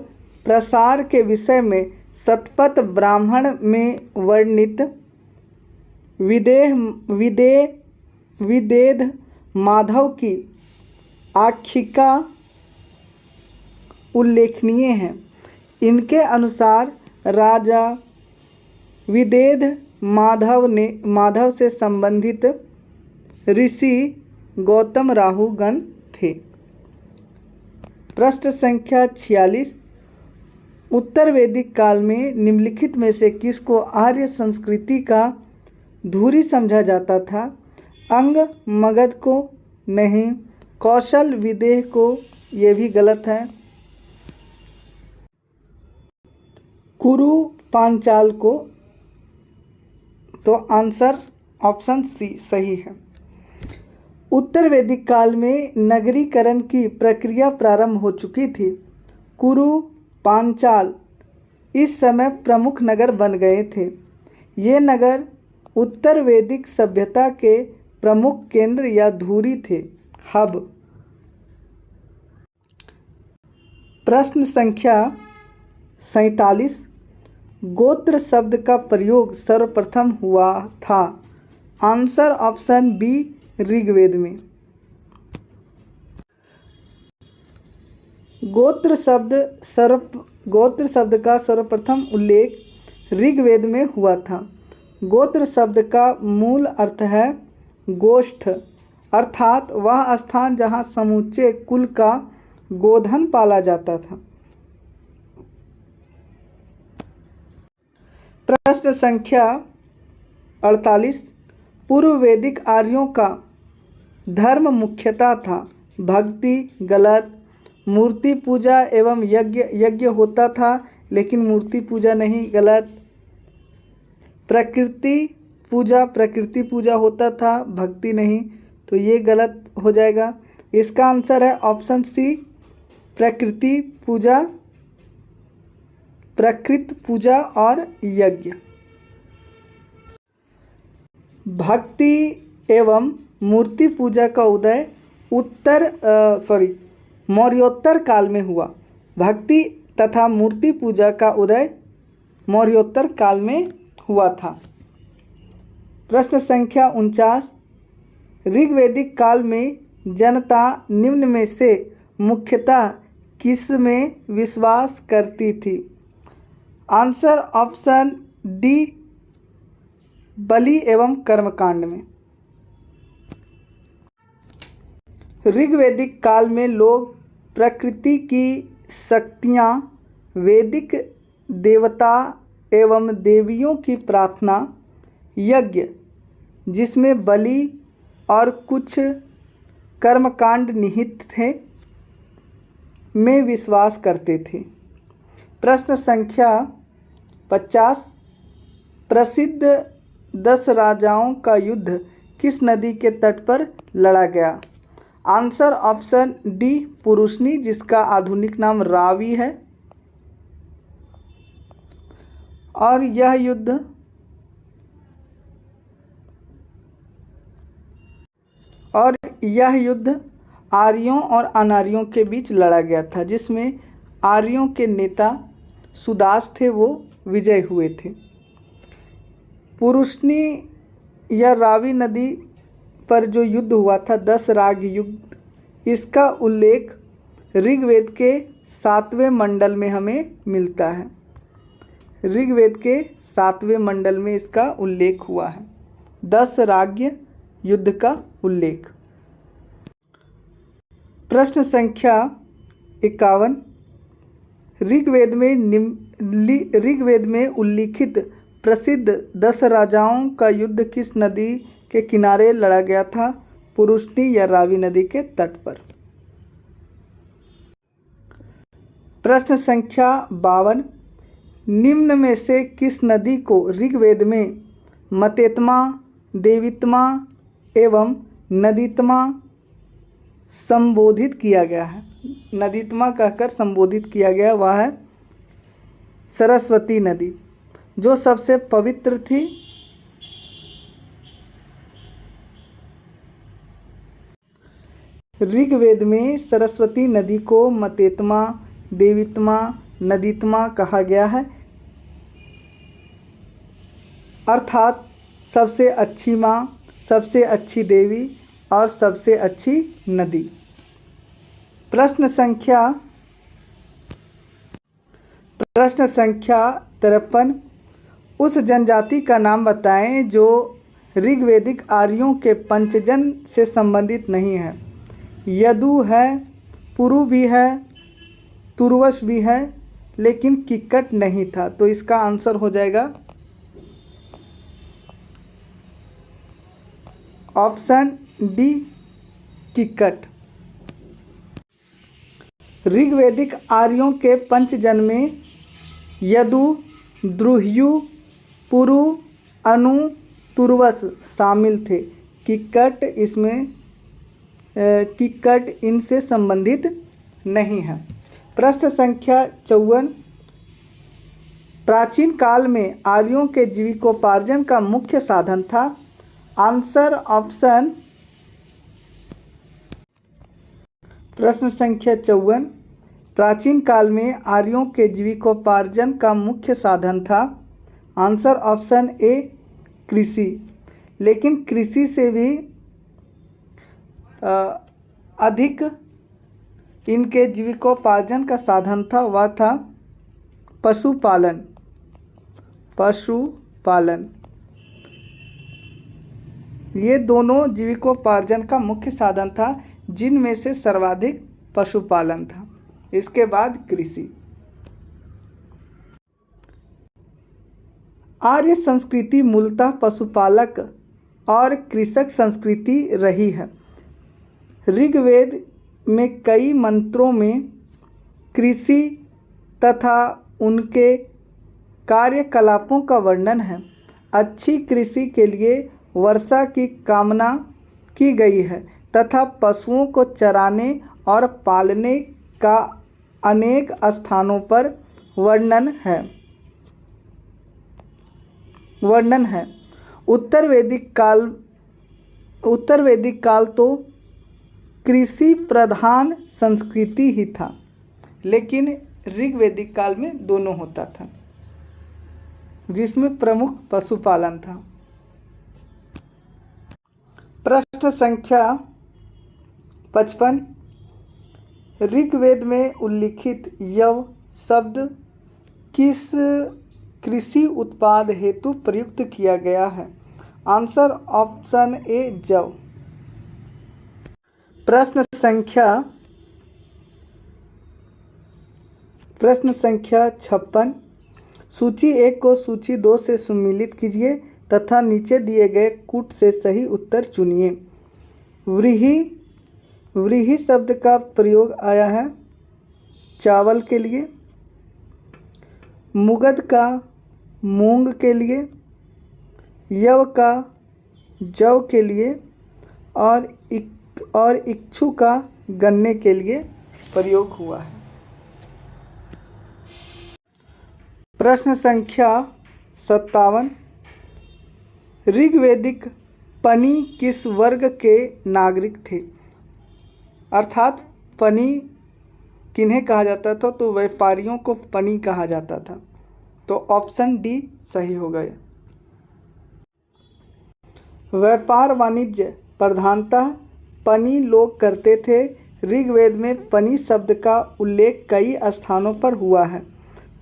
प्रसार के विषय में शतपथ ब्राह्मण में वर्णित विदेह माधव की आख्यायिका उल्लेखनीय है। इनके अनुसार राजा विदेह माधव से संबंधित ऋषि गौतम राहुगण थे। प्रश्न संख्या 46। उत्तर वैदिक काल में निम्नलिखित में से किसको आर्य संस्कृति का धुरी समझा जाता था? अंग मगध को नहीं, कौशल विदेह को, ये भी गलत है, कुरु पांचाल को। तो आंसर ऑप्शन सी सही है। उत्तर वैदिक काल में नगरीकरण की प्रक्रिया प्रारंभ हो चुकी थी। कुरु पांचाल इस समय प्रमुख नगर बन गए थे। ये नगर उत्तर वैदिक सभ्यता के प्रमुख केंद्र या धुरी थे, हब। प्रश्न संख्या 47। गोत्र शब्द का प्रयोग सर्वप्रथम हुआ था। आंसर ऑप्शन बी ऋग्वेद में। गोत्र शब्द का सर्वप्रथम उल्लेख ऋग्वेद में हुआ था। गोत्र शब्द का मूल अर्थ है गोष्ठ, अर्थात वह स्थान जहाँ समूचे कुल का गोधन पाला जाता था। प्रश्न संख्या 48। पूर्व वैदिक आर्यों का धर्म मुख्यतः था भक्ति, गलत। मूर्ति पूजा एवं यज्ञ होता था, लेकिन मूर्ति पूजा नहीं, गलत। प्रकृति पूजा होता था, भक्ति नहीं, तो ये गलत हो जाएगा। इसका आंसर है ऑप्शन सी प्रकृत पूजा और यज्ञ। भक्ति एवं मूर्ति पूजा का उदय मौर्योत्तर काल में हुआ। भक्ति तथा मूर्ति पूजा का उदय मौर्योत्तर काल में हुआ था। प्रश्न संख्या 49। ऋग्वैदिक काल में जनता निम्न में से मुख्यतः किस में विश्वास करती थी? आंसर ऑप्शन डी बलि एवं कर्मकांड में। ऋग्वैदिक काल में लोग प्रकृति की शक्तियाँ, वैदिक देवता एवं देवियों की प्रार्थना, यज्ञ जिसमें बलि और कुछ कर्मकांड निहित थे, में विश्वास करते थे। प्रश्न संख्या 50। प्रसिद्ध 10 राजाओं का युद्ध किस नदी के तट पर लड़ा गया? आंसर ऑप्शन डी पुरुषनी, जिसका आधुनिक नाम रावी है। और यह युद्ध और यह युद्ध आर्यों और अनार्यों के बीच लड़ा गया था, जिसमें आर्यों के नेता सुदास थे, वो विजय हुए थे। पुरुष्णी या रावी नदी पर जो युद्ध हुआ था, 10 राग युद्ध, इसका उल्लेख ऋग्वेद के 7वें मंडल में हमें मिलता है। ऋग्वेद के 7वें मंडल में इसका उल्लेख हुआ है, 10 राज्य युद्ध का उल्लेख। प्रश्न संख्या 51। ऋग्वेद में उल्लिखित प्रसिद्ध 10 राजाओं का युद्ध किस नदी के किनारे लड़ा गया था? पुरुष्णी या रावी नदी के तट पर। प्रश्न संख्या 52। निम्न में से किस नदी को ऋग्वेद में मतेत्मा, देवीत्मा एवं नदीत्मा संबोधित किया गया है? नदीत्मा कहकर संबोधित किया गया, वह है सरस्वती नदी, जो सबसे पवित्र थी। ऋग्वेद में सरस्वती नदी को मतेत्मा, देवीत्मा, नदीत्मा कहा गया है, अर्थात सबसे अच्छी माँ, सबसे अच्छी देवी और सबसे अच्छी नदी। प्रश्न संख्या 53। उस जनजाति का नाम बताएं जो ऋग्वेदिक आर्यों के पंचजन से संबंधित नहीं है। यदु है, पुरु भी है, तुर्वस भी है, लेकिन किक्कट नहीं था। तो इसका आंसर हो जाएगा ऑप्शन डी, किक्कट। ऋग्वेदिक आर्यों के पंचजन में यदु, द्रुह्यु, पुरु, अनु, तुर्वस शामिल थे। किक्कट इनसे संबंधित नहीं है। प्रश्न संख्या 54। प्राचीन काल में आर्यों के जीविकोपार्जन का मुख्य साधन था? Answer option. प्रश्न संख्या 54। प्राचीन काल में आर्यों के जीविकोपार्जन का मुख्य साधन था? आंसर ऑप्शन ए, कृषि। लेकिन कृषि से भी अधिक इनके जीविकोपार्जन का साधन था, वह था पशुपालन। ये दोनों जीविकोपार्जन का मुख्य साधन था, जिनमें से सर्वाधिक पशुपालन था, इसके बाद कृषि। आर्य संस्कृति मूलतः पशुपालक और कृषक संस्कृति रही है। ऋग्वेद में कई मंत्रों में कृषि तथा उनके कार्यकलापों का वर्णन है। अच्छी कृषि के लिए वर्षा की कामना की गई है तथा पशुओं को चराने और पालने का अनेक स्थानों पर वर्णन है। उत्तर वैदिक काल तो कृषि प्रधान संस्कृति ही था, लेकिन ऋग्वेदिक काल में दोनों होता था, जिसमें प्रमुख पशुपालन था। प्रश्न संख्या 55। ऋग्वेद में उल्लिखित यव शब्द किस कृषि उत्पाद हेतु प्रयुक्त किया गया है? आंसर ऑप्शन ए, जव। प्रश्न संख्या 56। सूची 1 को सूची 2 से सम्मिलित कीजिए तथा नीचे दिए गए कूट से सही उत्तर चुनिए। व्रीहि शब्द का प्रयोग आया है चावल के लिए, मुगद का मूंग के लिए, यव का जौ के लिए और इक्षु का गन्ने के लिए प्रयोग हुआ है। प्रश्न संख्या 57। पनी किस वर्ग के नागरिक थे? अर्थात पनी किन्हें कहा जाता था? तो व्यापारियों को पनी कहा जाता था। तो ऑप्शन डी सही हो गया। व्यापार वाणिज्य प्रधानतः पनी लोग करते थे। ऋग्वेद में पनी शब्द का उल्लेख कई स्थानों पर हुआ है।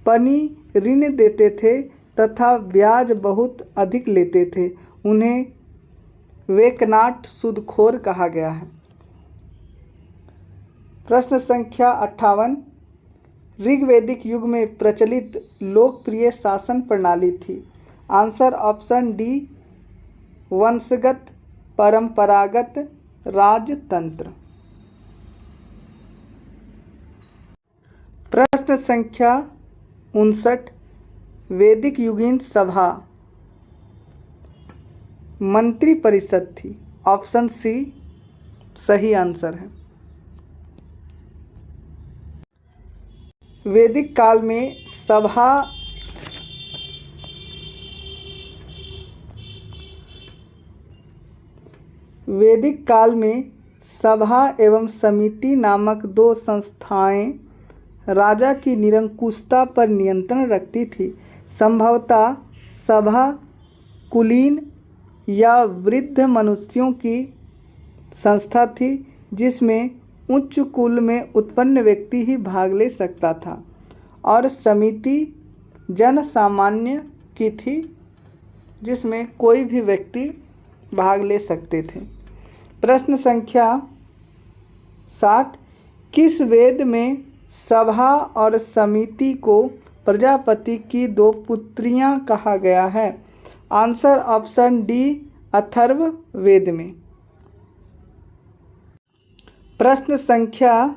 पनी ऋण देते थे तथा ब्याज बहुत अधिक लेते थे। उन्हें वेकनाट सूदखोर कहा गया है। प्रश्न संख्या 58। ऋग्वैदिक युग में प्रचलित लोकप्रिय शासन प्रणाली थी। आंसर ऑप्शन डी वंशगत परंपरागत राजतंत्र। प्रश्न संख्या 59। वैदिक युगीन सभा मंत्री परिषद थी। ऑप्शन सी सही आंसर है। वैदिक काल में सभा एवं समिति नामक दो संस्थाएं राजा की निरंकुशता पर नियंत्रण रखती थी। संभवतः सभा कुलीन या वृद्ध मनुष्यों की संस्था थी, जिसमें उच्च कुल में उत्पन्न व्यक्ति ही भाग ले सकता था, और समिति जन सामान्य की थी, जिसमें कोई भी व्यक्ति भाग ले सकते थे। प्रश्न संख्या 60। किस वेद में सभा और समिति को प्रजापति की दो पुत्रियां कहा गया है? Answer option D Atharva Veda में। प्रश्न संख्या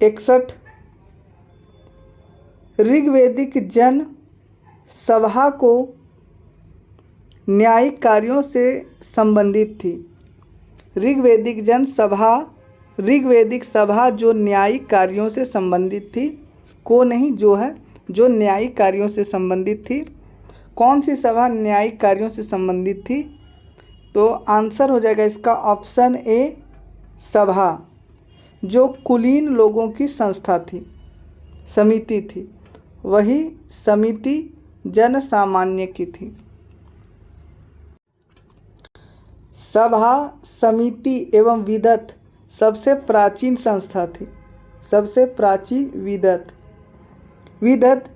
61। ऋग्वैदिक जन सभा को न्यायिक कार्यों से संबंधित थी। ऋग्वैदिक सभा जो न्यायिक कार्यों से संबंधित थी, को नहीं जो न्यायिक कार्यों से संबंधित थी। कौन सी सभा न्यायिक कार्यों से संबंधित थी? तो आंसर हो जाएगा इसका ऑप्शन ए सभा, जो कुलीन लोगों की संस्था थी, समिति थी। वही समिति जन सामान्य की थी। सभा, समिति एवं विदत सबसे प्राचीन संस्था थी। सबसे प्राचीन विदत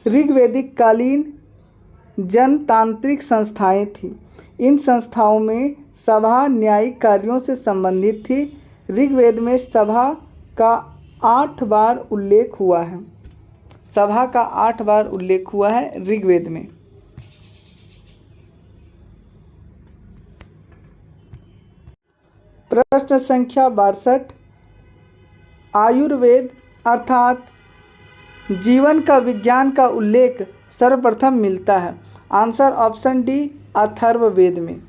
ऋग्वैदिक कालीन जनतांत्रिक संस्थाएं थी। इन संस्थाओं में सभा न्यायिक कार्यों से संबंधित थी। ऋग्वेद में सभा का 8 बार उल्लेख हुआ है। सभा का 8 बार उल्लेख हुआ है ऋग्वेद में। प्रश्न संख्या 62। आयुर्वेद अर्थात जीवन का विज्ञान का उल्लेख सर्वप्रथम मिलता है। आंसर ऑप्शन डी अथर्ववेद में।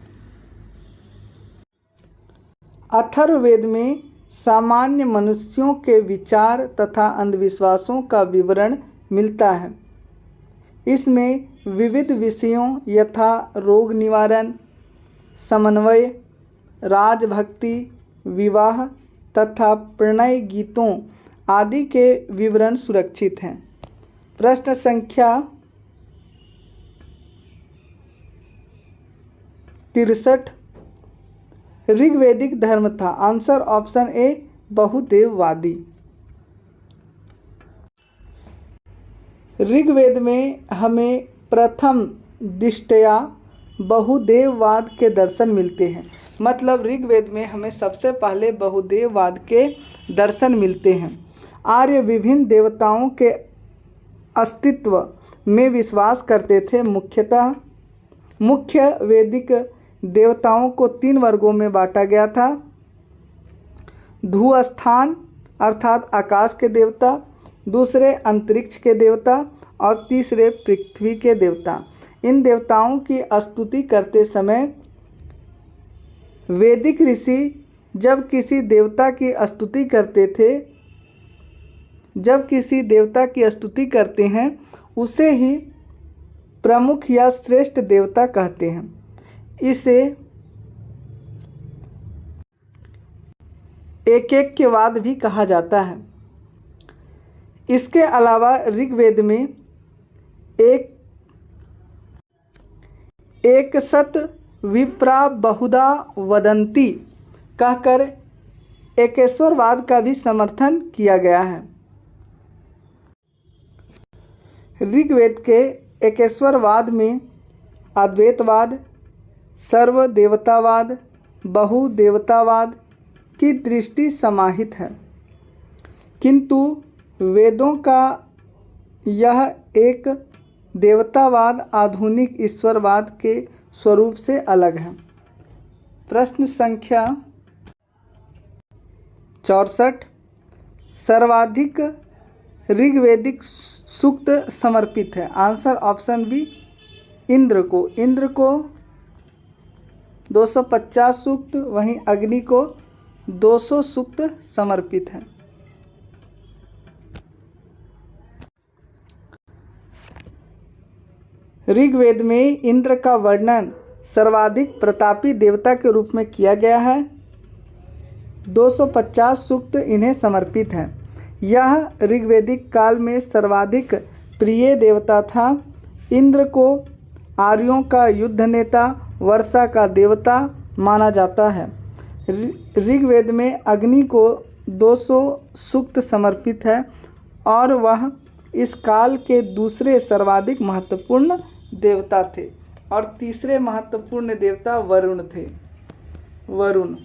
अथर्ववेद में सामान्य मनुष्यों के विचार तथा अंधविश्वासों का विवरण मिलता है। इसमें विविध विषयों यथा रोग निवारण, समन्वय, राजभक्ति, विवाह तथा प्रणय गीतों आदि के विवरण सुरक्षित हैं। प्रश्न संख्या 63। ऋग्वैदिक धर्म था। आंसर ऑप्शन ए बहुदेववादी। ऋग्वेद में हमें प्रथम दृष्टया बहुदेववाद के दर्शन मिलते हैं। मतलब ऋग्वेद में हमें सबसे पहले बहुदेववाद के दर्शन मिलते हैं। आर्य विभिन्न देवताओं के अस्तित्व में विश्वास करते थे। मुख्य वैदिक देवताओं को 3 वर्गों में बांटा गया था। धूस्थान अर्थात आकाश के देवता, दूसरे अंतरिक्ष के देवता और तीसरे पृथ्वी के देवता। इन देवताओं की स्तुति करते समय वैदिक ऋषि जब किसी देवता की स्तुति करते हैं, उसे ही प्रमुख या श्रेष्ठ देवता कहते हैं। इसे एकैक्यवाद भी कहा जाता है। इसके अलावा ऋग्वेद में एक सत विप्रा बहुधा वदंती कहकर एकेश्वरवाद का भी समर्थन किया गया है। ऋग्वेद के एकेश्वरवाद में अद्वैतवाद, सर्वदेवतावाद, बहुदेवतावाद की दृष्टि समाहित है, किंतु वेदों का यह एक देवतावाद आधुनिक ईश्वरवाद के स्वरूप से अलग है। प्रश्न संख्या 64। सर्वाधिक ऋग्वेदिक सूक्त समर्पित है। आंसर ऑप्शन बी इंद्र को। इंद्र को 250 सूक्त, वहीं अग्नि को 200 सूक्त समर्पित है। ऋग्वेद में इंद्र का वर्णन सर्वाधिक प्रतापी देवता के रूप में किया गया है। 250 सूक्त इन्हें समर्पित हैं। यह ऋग्वेदिक काल में सर्वाधिक प्रिय देवता था। इंद्र को आर्यों का युद्ध नेता, वर्षा का देवता माना जाता है। ऋग्वेद में अग्नि को 200 सूक्त समर्पित है और वह इस काल के दूसरे सर्वाधिक महत्वपूर्ण देवता थे। और तीसरे महत्वपूर्ण देवता वरुण थे। वरुण।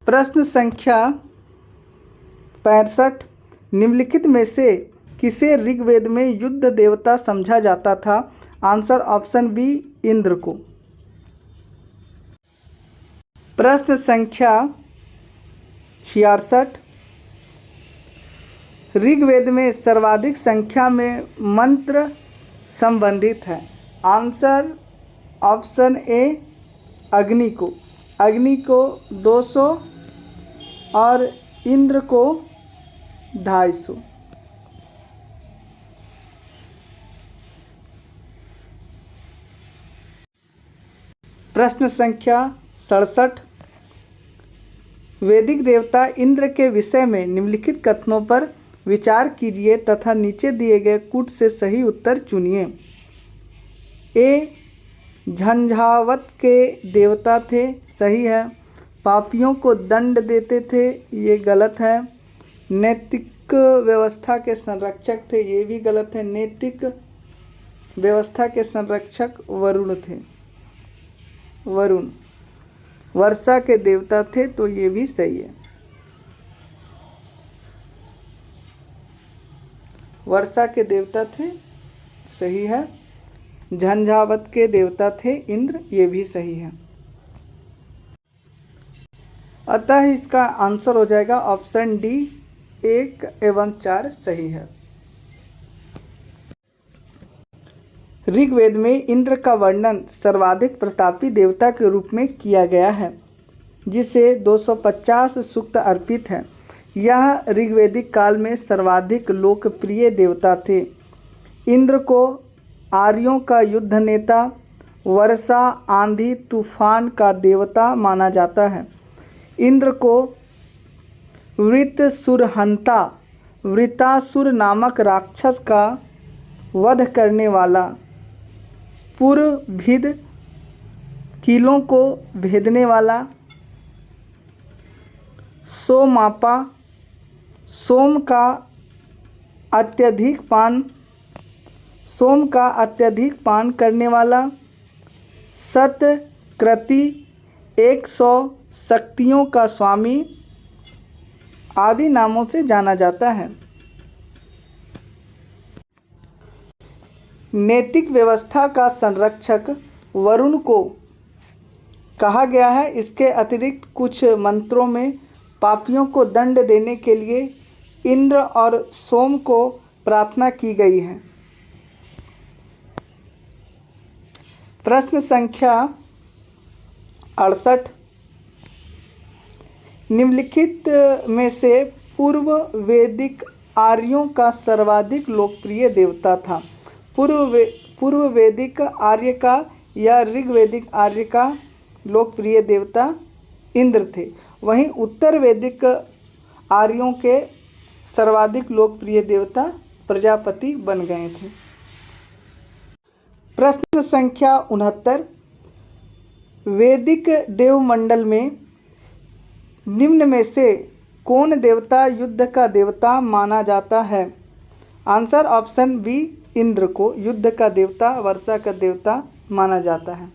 प्रश्न संख्या 65। निम्नलिखित में से किसे ऋग्वेद में युद्ध देवता समझा जाता था? आंसर ऑप्शन बी इंद्र को। प्रश्न संख्या 66। ऋग्वेद में सर्वाधिक संख्या में मंत्र संबंधित है। आंसर ऑप्शन ए अग्नि को। अग्नि को 200 और इंद्र को 250। प्रश्न संख्या 67। वैदिक देवता इंद्र के विषय में निम्नलिखित कथनों पर विचार कीजिए तथा नीचे दिए गए कूट से सही उत्तर चुनिए। ए झंझावत के देवता थे, सही है। पापियों को दंड देते थे, ये गलत है। नैतिक व्यवस्था के संरक्षक थे, ये भी गलत है। नैतिक व्यवस्था के संरक्षक वरुण थे। वरुण वर्षा के देवता थे, तो ये भी सही है। वर्षा के देवता थे, सही है। झंझावत के देवता थे इंद्र, ये भी सही है। अतः इसका आंसर हो जाएगा ऑप्शन डी 1 एवं 4 सही है। ऋग्वेद में इंद्र का वर्णन सर्वाधिक प्रतापी देवता के रूप में किया गया है, जिसे 250 सूक्त अर्पित है। यह ऋग्वेदिक काल में सर्वाधिक लोकप्रिय देवता थे। इंद्र को आर्यों का युद्ध नेता, वर्षा, आंधी, तूफान का देवता माना जाता है। इंद्र को वृत्रसुरहंता, वृतासुर नामक राक्षस का वध करने वाला, पूर्वभिद किलों को भेदने वाला, सोमापा, सोम का अत्यधिक पान करने वाला, सतक्रति, 100 शक्तियों का स्वामी आदि नामों से जाना जाता है। नैतिक व्यवस्था का संरक्षक वरुण को कहा गया है। इसके अतिरिक्त कुछ मंत्रों में पापियों को दंड देने के लिए इंद्र और सोम को प्रार्थना की गई है। प्रश्न संख्या 68। निम्नलिखित में से पूर्व वैदिक आर्यों का सर्वाधिक लोकप्रिय देवता था। पूर्व वैदिक आर्य का या ऋग्वैदिक आर्य का लोकप्रिय देवता इंद्र थे। वहीं उत्तर वैदिक आर्यों के सर्वाधिक लोकप्रिय देवता प्रजापति बन गए थे। प्रश्न संख्या 69, वैदिक देवमंडल में निम्न में से कौन देवता युद्ध का देवता माना जाता है? आंसर ऑप्शन बी, इंद्र को युद्ध का देवता, वर्षा का देवता माना जाता है।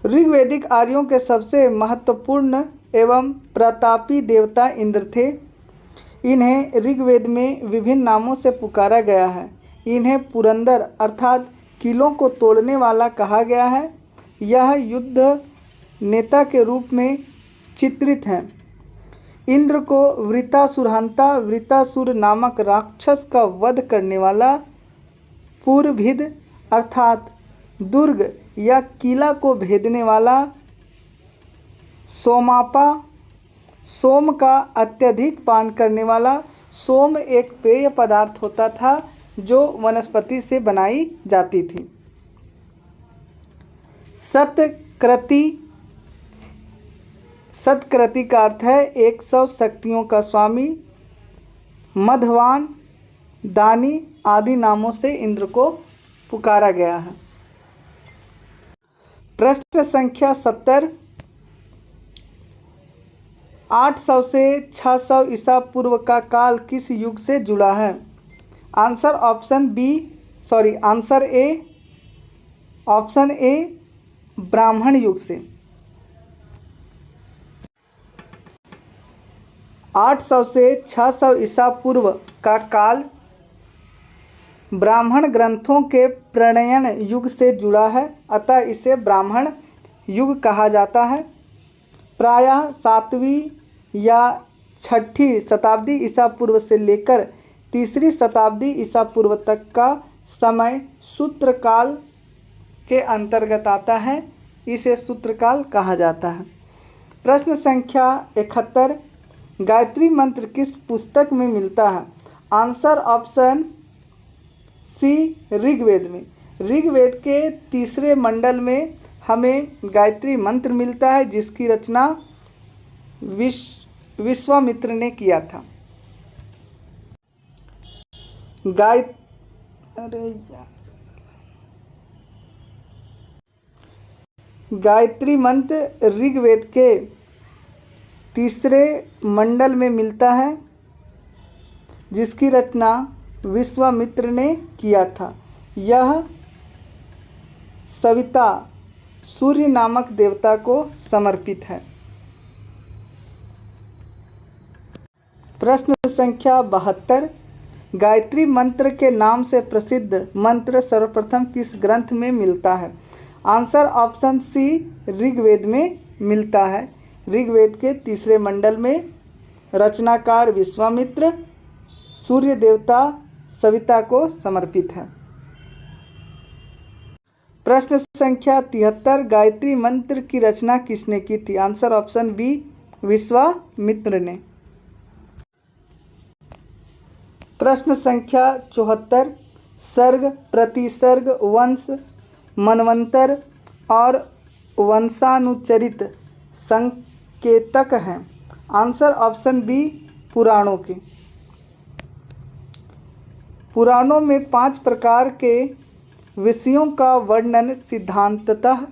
ऋग्वैदिक आर्यों के सबसे महत्वपूर्ण एवं प्रतापी देवता इंद्र थे। इन्हें ऋग्वेद में विभिन्न नामों से पुकारा गया है। इन्हें पुरंदर अर्थात किलों को तोड़ने वाला कहा गया है। यह युद्ध नेता के रूप में चित्रित हैं। इंद्र को वृतासुरहंता, वृतासुर नामक राक्षस का वध करने वाला, पूर्वभिद अर्थात दुर्ग या किला को भेदने वाला, सोमापा सोम का अत्यधिक पान करने वाला। सोम एक पेय पदार्थ होता था जो वनस्पति से बनाई जाती थी। सतक्रति का अर्थ है 100 शक्तियों का स्वामी। मधवान, दानी आदि नामों से इंद्र को पुकारा गया है। प्रश्न संख्या 70, 800 से 600 ईसा पूर्व का काल किस युग से जुड़ा है? आंसर ऑप्शन ए ब्राह्मण युग से। 800 से 600 ईसा पूर्व का काल ब्राह्मण ग्रंथों के प्रणयन युग से जुड़ा है, अतः इसे ब्राह्मण युग कहा जाता है। प्रायः 7वीं या 6ठी शताब्दी ईसा पूर्व से लेकर 3री शताब्दी ईसा पूर्व तक का समय सूत्रकाल के अंतर्गत आता है। इसे सूत्रकाल कहा जाता है। प्रश्न संख्या 71, गायत्री मंत्र किस पुस्तक में मिलता है? आंसर ऑप्शन सी, ऋग्वेद में। ऋग्वेद के 3रे मंडल में हमें गायत्री मंत्र मिलता है, जिसकी रचना विश्वामित्र ने किया था। गायत्री मंत्र ऋग्वेद के 3रे मंडल में मिलता है, जिसकी रचना विश्वामित्र ने किया था। यह सविता सूर्य नामक देवता को समर्पित है। प्रश्न संख्या 72, गायत्री मंत्र के नाम से प्रसिद्ध मंत्र सर्वप्रथम किस ग्रंथ में मिलता है? आंसर ऑप्शन सी, ऋग्वेद में मिलता है। ऋग्वेद के 3रे मंडल में। रचनाकार विश्वामित्र, सूर्य देवता सविता को समर्पित है। प्रश्न संख्या 73, गायत्री मंत्र की रचना किसने की थी? आंसर ऑप्शन बी, विश्वामित्र ने। प्रश्न संख्या 74, सर्ग, प्रतिसर्ग, वंश, मनवंतर और वंशानुचरित संकेतक हैं। आंसर ऑप्शन बी, पुराणों के। पुराणों में 5 प्रकार के विषयों का वर्णन सिद्धांततः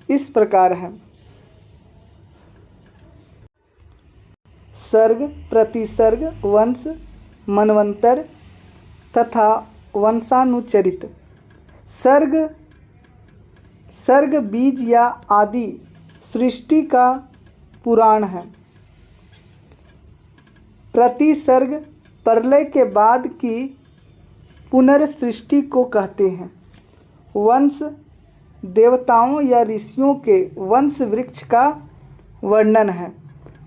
इस प्रकार है: सर्ग, प्रतिसर्ग, वंश, मनवंतर तथा वंशानुचरित। सर्ग बीज या आदि सृष्टि का पुराण है। प्रतिसर्ग प्रलय के बाद की पुनर्सृष्टि को कहते हैं। वंश देवताओं या ऋषियों के वंश वृक्ष का वर्णन है।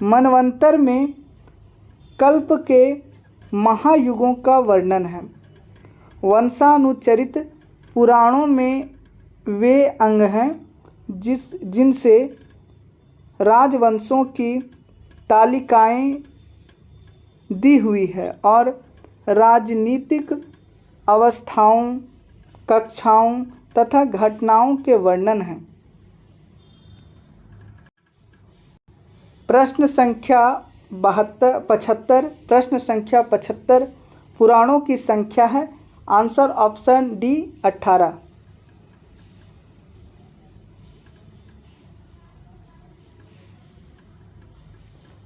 मनवंतर में कल्प के महायुगों का वर्णन है। वंशानुचरित पुराणों में वे अंग हैं जिनसे राजवंशों की तालिकाएं दी हुई है और राजनीतिक अवस्थाओं, कक्षाओं तथा घटनाओं के वर्णन हैं। प्रश्न संख्या 75 पुराणों की संख्या है। Answer option D 18।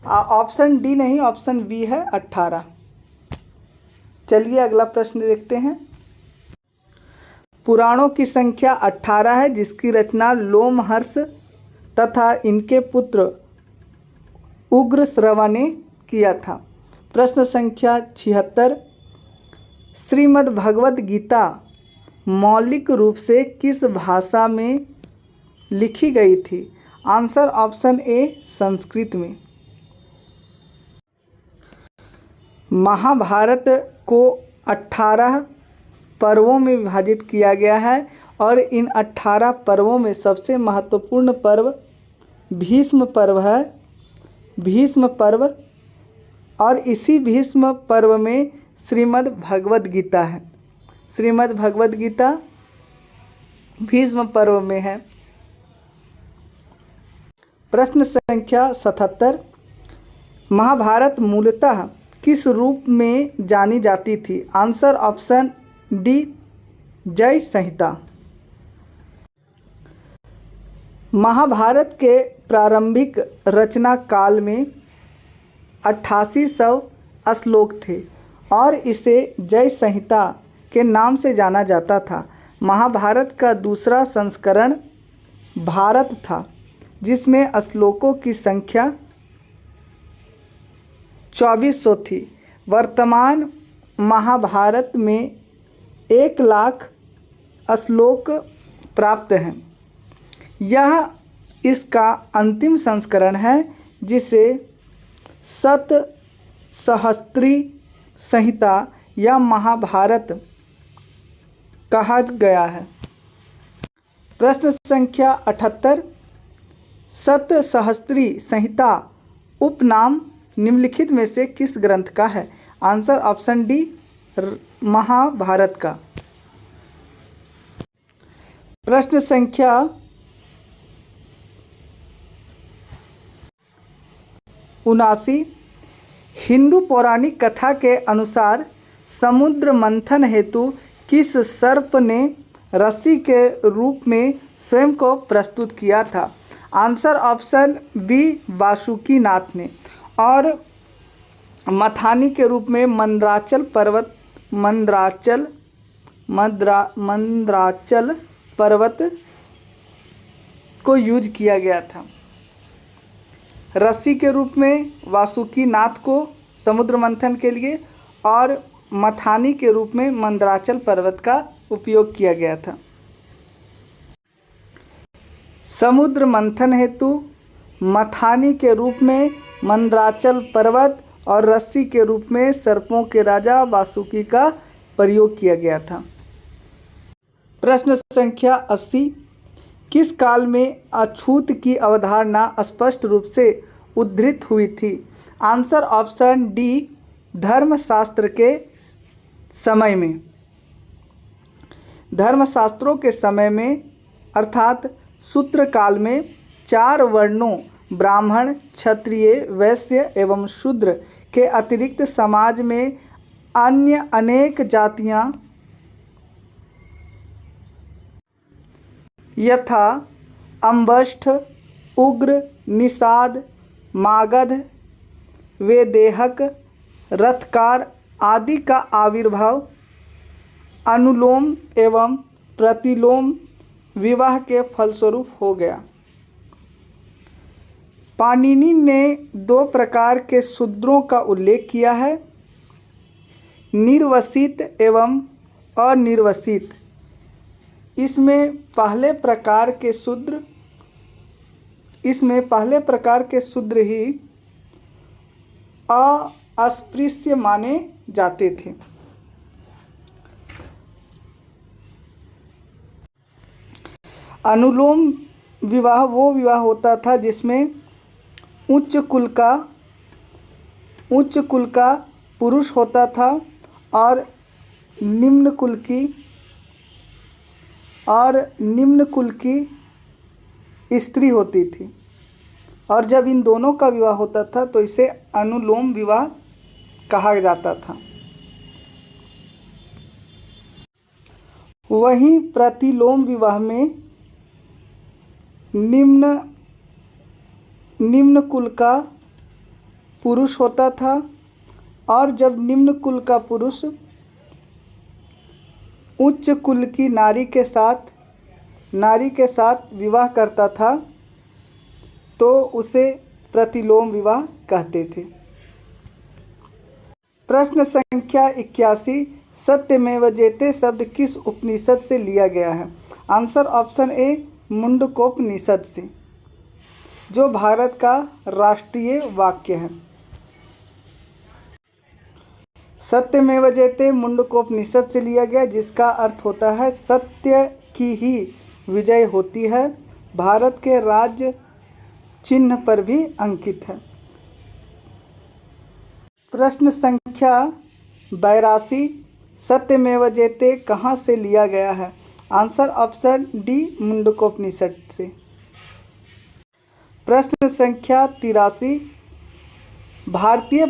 Option D नहीं, ऑप्शन बी है 18। चलिए अगला प्रश्न देखते हैं। पुराणों की संख्या 18 है, जिसकी रचना लोमहर्ष तथा इनके पुत्र उग्रश्रवा ने किया था। प्रश्न संख्या 76 श्रीमद् भगवद गीता मौलिक रूप से किस भाषा में लिखी गई थी? आंसर ऑप्शन ए संस्कृत में। महाभारत को 18 पर्वों में विभाजित किया गया है और इन 18 पर्वों में सबसे महत्वपूर्ण पर्व भीष्म पर्व है। भीष्म पर्व, और इसी भीष्म पर्व में श्रीमद् भगवद गीता है। श्रीमद् भगवद गीता भीष्म पर्व में है। प्रश्न संख्या 77 महाभारत मूलतः किस रूप में जानी जाती थी? आंसर ऑप्शन डी जय संहिता। महाभारत के प्रारंभिक रचना काल में 8800 श्लोक थे और इसे जय संहिता के नाम से जाना जाता था। महाभारत का दूसरा संस्करण भारत था, जिसमें श्लोकों की संख्या 2400 थी। वर्तमान महाभारत में 1,00,000 श्लोक प्राप्त हैं। यह इसका अंतिम संस्करण है, जिसे सतसहस्त्री संहिता या महाभारत कहा गया है। प्रश्न संख्या 78 सतसहस्त्री संहिता उपनाम निम्नलिखित में से किस ग्रंथ का है? आंसर ऑप्शन डी महाभारत का। प्रश्न संख्या 79 हिंदू पौराणिक कथा के अनुसार समुद्र मंथन हेतु किस सर्प ने रस्सी के रूप में स्वयं को प्रस्तुत किया था? आंसर ऑप्शन बी वासुकी नाथ ने। और मथानी के रूप में मंदराचल पर्वत को यूज किया गया था। रस्सी के रूप में वासुकी नाथ को समुद्र मंथन के लिए और मथानी के रूप में मंदराचल पर्वत का उपयोग किया गया था। समुद्र मंथन हेतु मथानी के रूप में मंदराचल पर्वत और रस्सी के रूप में सर्पों के राजा वासुकी का प्रयोग किया गया था। प्रश्न संख्या 80 किस काल में अछूत की अवधारणा स्पष्ट रूप से उद्धृत हुई थी? आंसर ऑप्शन डी धर्मशास्त्र के समय में। धर्मशास्त्रों के समय में अर्थात सूत्र काल में 4 वर्णों ब्राह्मण, क्षत्रिय, वैश्य एवं शूद्र के अतिरिक्त समाज में अन्य अनेक जातियां यथा अंबष्ठ, उग्र, निषाद, मागध, वेदेहक, रथकार आदि का आविर्भाव अनुलोम एवं प्रतिलोम विवाह के फलस्वरूप हो गया। पाणिनि ने 2 प्रकार के शूद्रों का उल्लेख किया है, निर्वसित एवं अनिर्वसित। इसमें पहले प्रकार के शूद्र ही अस्पृश्य माने जाते थे। अनुलोम विवाह वो विवाह होता था जिसमें उच्च कुल का पुरुष होता था और निम्न कुल की स्त्री होती थी। और जब इन दोनों का विवाह होता था तो इसे अनुलोम विवाह कहा जाता था। वहीं प्रतिलोम विवाह में निम्न कुल का पुरुष होता था और जब निम्न कुल का पुरुष उच्च कुल की नारी के साथ विवाह करता था तो उसे प्रतिलोम विवाह कहते थे। प्रश्न संख्या 81, सत्यमेव जयते शब्द किस उपनिषद से लिया गया है? आंसर ऑप्शन ए मुंडकोपनिषद से, जो भारत का राष्ट्रीय वाक्य है। सत्यमेव जयते मुंडकोपनिषद से लिया गया, जिसका अर्थ होता है सत्य की ही विजय होती है। भारत के राज्य चिन्ह पर भी अंकित है। प्रश्न संख्या 82, सत्यमेव जयते कहाँ से लिया गया है? आंसर ऑप्शन डी मुंडकोपनिषद से। प्रश्न संख्या 83, भारतीय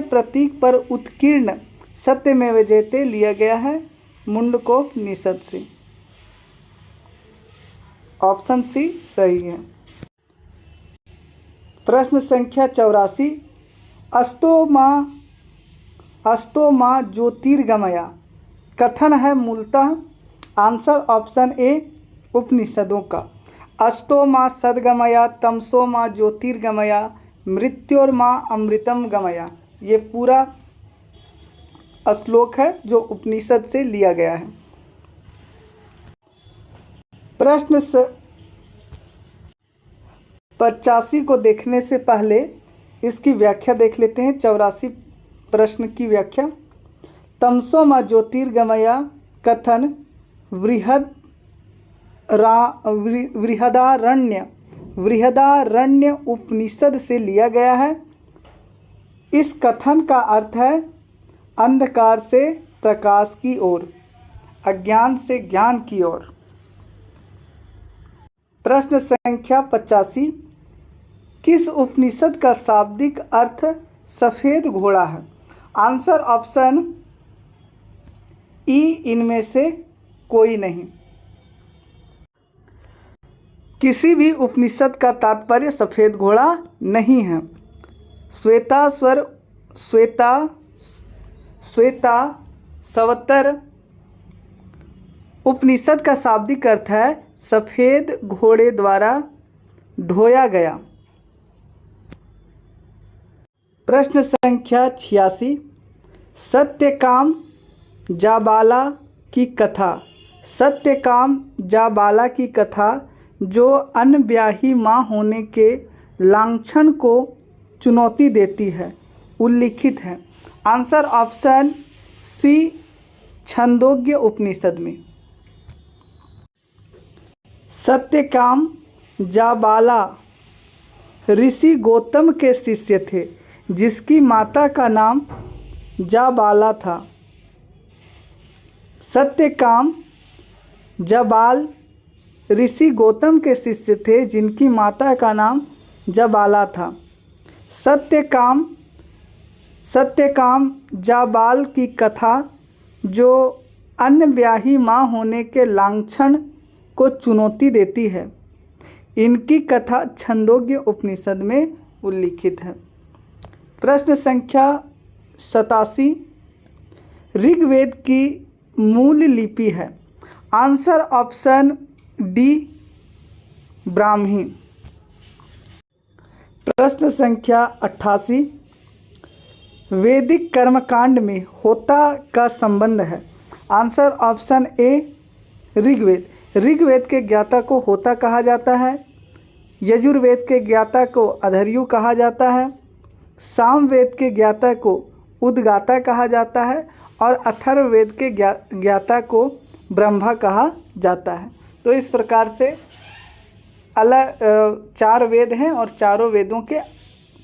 प्रतीक पर उत्कीर्ण सत्यमेव जयते लिया गया है मुंडकोपनिषद से। ऑप्शन सी सही है। प्रश्न संख्या 84, अस्तो माँ ज्योतिर्गमया कथन है मूलतः? आंसर ऑप्शन ए उपनिषदों का। अस्तो माँ सद्गमया, तमसो माँ ज्योतिर्गमया, मृत्योर्माँ अमृतम गमया। ये पूरा श्लोक है जो उपनिषद से लिया गया है। प्रश्न 85 को देखने से पहले इसकी व्याख्या देख लेते हैं। 84 प्रश्न की व्याख्या। तमसो माँ ज्योतिर्गमया कथन बृहदारण्य उपनिषद से लिया गया है। इस कथन का अर्थ है अंधकार से प्रकाश की ओर, अज्ञान से ज्ञान की ओर। प्रश्न संख्या 85, किस उपनिषद का शाब्दिक अर्थ सफ़ेद घोड़ा है? आंसर ऑप्शन ई इनमें से कोई नहीं। किसी भी उपनिषद का तात्पर्य सफ़ेद घोड़ा नहीं है। श्वेता सवतर उपनिषद का शाब्दिक अर्थ है सफ़ेद घोड़े द्वारा ढोया गया। प्रश्न संख्या 86, सत्यकाम जाबाला की कथा जो अनब्याही माँ होने के लांछन को चुनौती देती है उल्लिखित है। आंसर ऑप्शन सी छंदोग्य उपनिषद में। सत्यकाम जाबाला ऋषि गौतम के शिष्य थे, जिसकी माता का नाम जाबाला था। सत्यकाम जाबाल ऋषि गौतम के शिष्य थे, जिनकी माता का नाम जाबाला था। सत्यकाम जाबाल की कथा जो अनब्याही माँ होने के लांछन को चुनौती देती है, इनकी कथा छंदोग्य उपनिषद में उल्लिखित है। प्रश्न संख्या 87, ऋग्वेद की मूल लिपि है। Answer option D Brahmi. प्रश्न संख्या 88, वैदिक कर्मकांड में होता का संबंध है। आंसर ऑप्शन ए ऋग्वेद के ज्ञाता को होता कहा जाता है, यजुर्वेद के ज्ञाता को अधर्यु कहा जाता है, सामवेद के ज्ञाता को उद्गाता कहा जाता है और अथर्ववेद के ज्ञाता को ब्रह्मा कहा जाता है। तो इस प्रकार से अलग 4 वेद हैं और चारों वेदों के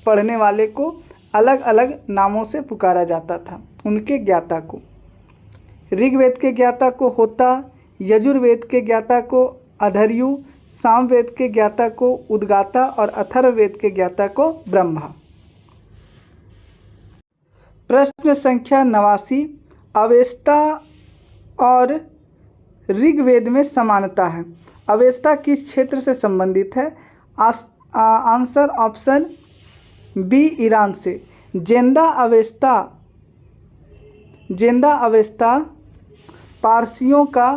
पढ़ने वाले को अलग अलग नामों से पुकारा जाता था, उनके ज्ञाता को। ऋग्वेद के ज्ञाता को होता, यजुर्वेद के ज्ञाता को अधर्यु, सामवेद के ज्ञाता को उद्गाता और अथर्ववेद के ज्ञाता को ब्रह्मा। प्रश्न संख्या 89, अवेस्ता और ऋग्वेद में समानता है। अवेस्ता किस क्षेत्र से संबंधित है? आंसर ऑप्शन बी ईरान से। जेंदा अवेस्ता पारसियों का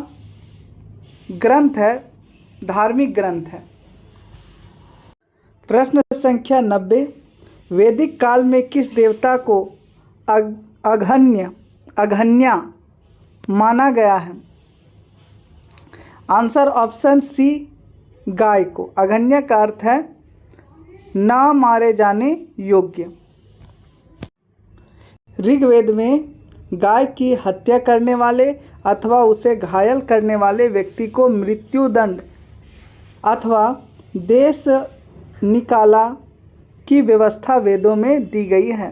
ग्रंथ है, धार्मिक ग्रंथ है। प्रश्न संख्या 90, वैदिक काल में किस देवता को अघन्या माना गया है? आंसर ऑप्शन सी गाय को। अघन्या का अर्थ है ना मारे जाने योग्य। ऋग्वेद में गाय की हत्या करने वाले अथवा उसे घायल करने वाले व्यक्ति को मृत्युदंड अथवा देश निकाला की व्यवस्था वेदों में दी गई है।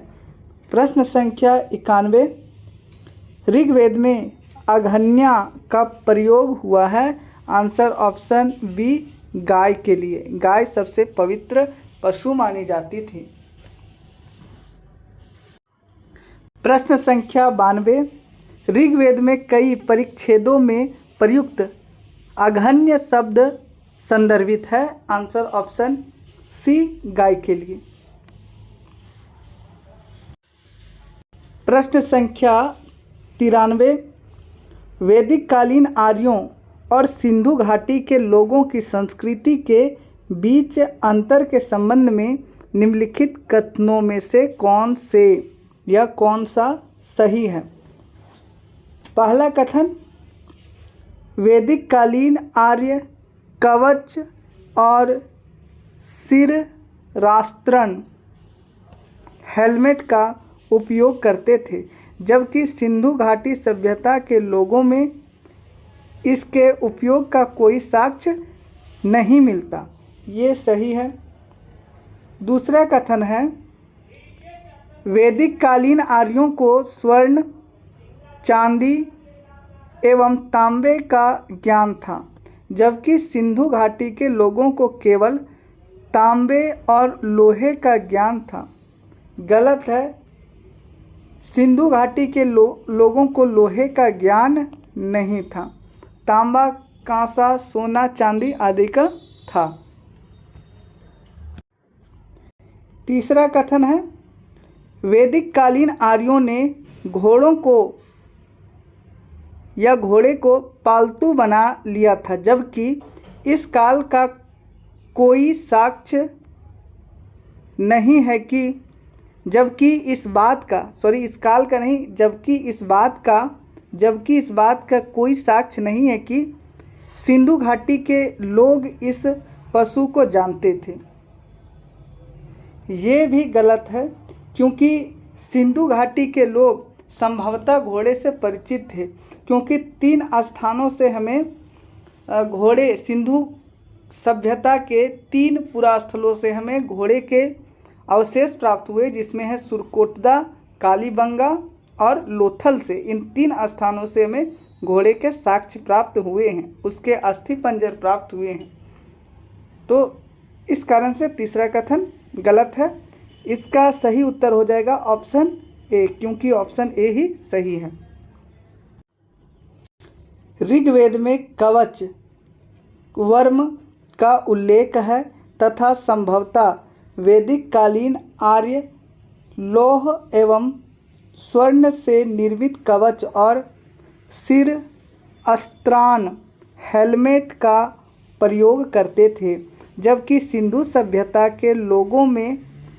प्रश्न संख्या 91, ऋग्वेद में अघन्या का प्रयोग हुआ है। आंसर ऑप्शन बी गाय के लिए। गाय सबसे पवित्र पशु मानी जाती थी। प्रश्न संख्या 92, ऋग्वेद में कई परिच्छेदों में प्रयुक्त अघन्य शब्द संदर्भित है। आंसर ऑप्शन सी गाय के लिए। प्रश्न संख्या 93, वैदिक कालीन आर्यों और सिंधु घाटी के लोगों की संस्कृति के बीच अंतर के संबंध में निम्नलिखित कथनों में से कौन से या कौन सा सही है? पहला कथन, वैदिक कालीन आर्य कवच और सिर रास्त्रन हेलमेट का उपयोग करते थे, जबकि सिंधु घाटी सभ्यता के लोगों में इसके उपयोग का कोई साक्ष्य नहीं मिलता। ये सही है। दूसरा कथन है, वैदिक कालीन आर्यों को स्वर्ण, चांदी एवं तांबे का ज्ञान था, जबकि सिंधु घाटी के लोगों को केवल तांबे और लोहे का ज्ञान था। गलत है। सिंधु घाटी के लोगों को लोहे का ज्ञान नहीं था, तांबा, कांसा, सोना, चांदी आदि का था। तीसरा कथन है, वैदिक कालीन आर्यों ने घोड़ों को या घोड़े को पालतू बना लिया था, जबकि इस काल का कोई साक्ष्य नहीं है कि जबकि इस बात का कोई साक्ष्य नहीं है कि सिंधु घाटी के लोग इस पशु को जानते थे। ये भी गलत है, क्योंकि सिंधु घाटी के लोग संभवतः घोड़े से परिचित थे, क्योंकि 3 स्थानों से हमें घोड़े, सिंधु सभ्यता के 3 पुरास्थलों से हमें घोड़े के अवशेष प्राप्त हुए, जिसमें है सुरकोटदा, कालीबंगा और लोथल से। इन 3 स्थानों से हमें घोड़े के साक्ष्य प्राप्त हुए हैं, उसके अस्थि पंजर प्राप्त हुए हैं। तो इस कारण से तीसरा कथन गलत है। इसका सही उत्तर हो जाएगा ऑप्शन ए, क्योंकि ऑप्शन ए ही सही है। ऋग्वेद में कवच वर्म का उल्लेख है तथा संभवतः वैदिक कालीन आर्य लौह एवं स्वर्ण से निर्मित कवच और सिर अस्त्रान हेलमेट का प्रयोग करते थे, जबकि सिंधु सभ्यता के लोगों में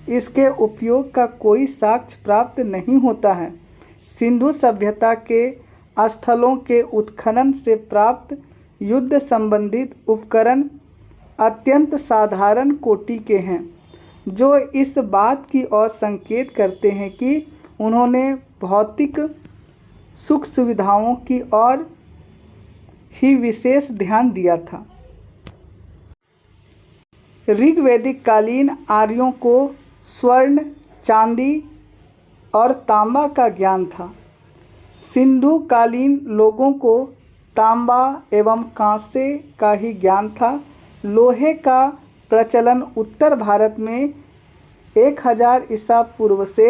इसके उपयोग का कोई साक्ष्य प्राप्त नहीं होता है। सिंधु सभ्यता के स्थलों के उत्खनन से प्राप्त युद्ध संबंधित उपकरण अत्यंत साधारण कोटि के हैं, जो इस बात की ओर संकेत करते हैं कि उन्होंने भौतिक सुख सुविधाओं की ओर ही विशेष ध्यान दिया था। ऋग्वैदिक कालीन आर्यों को स्वर्ण, चांदी और तांबा का ज्ञान था। सिंधु कालीन लोगों को तांबा एवं कांसे का ही ज्ञान था। लोहे का प्रचलन उत्तर भारत में 1000 ईसा पूर्व से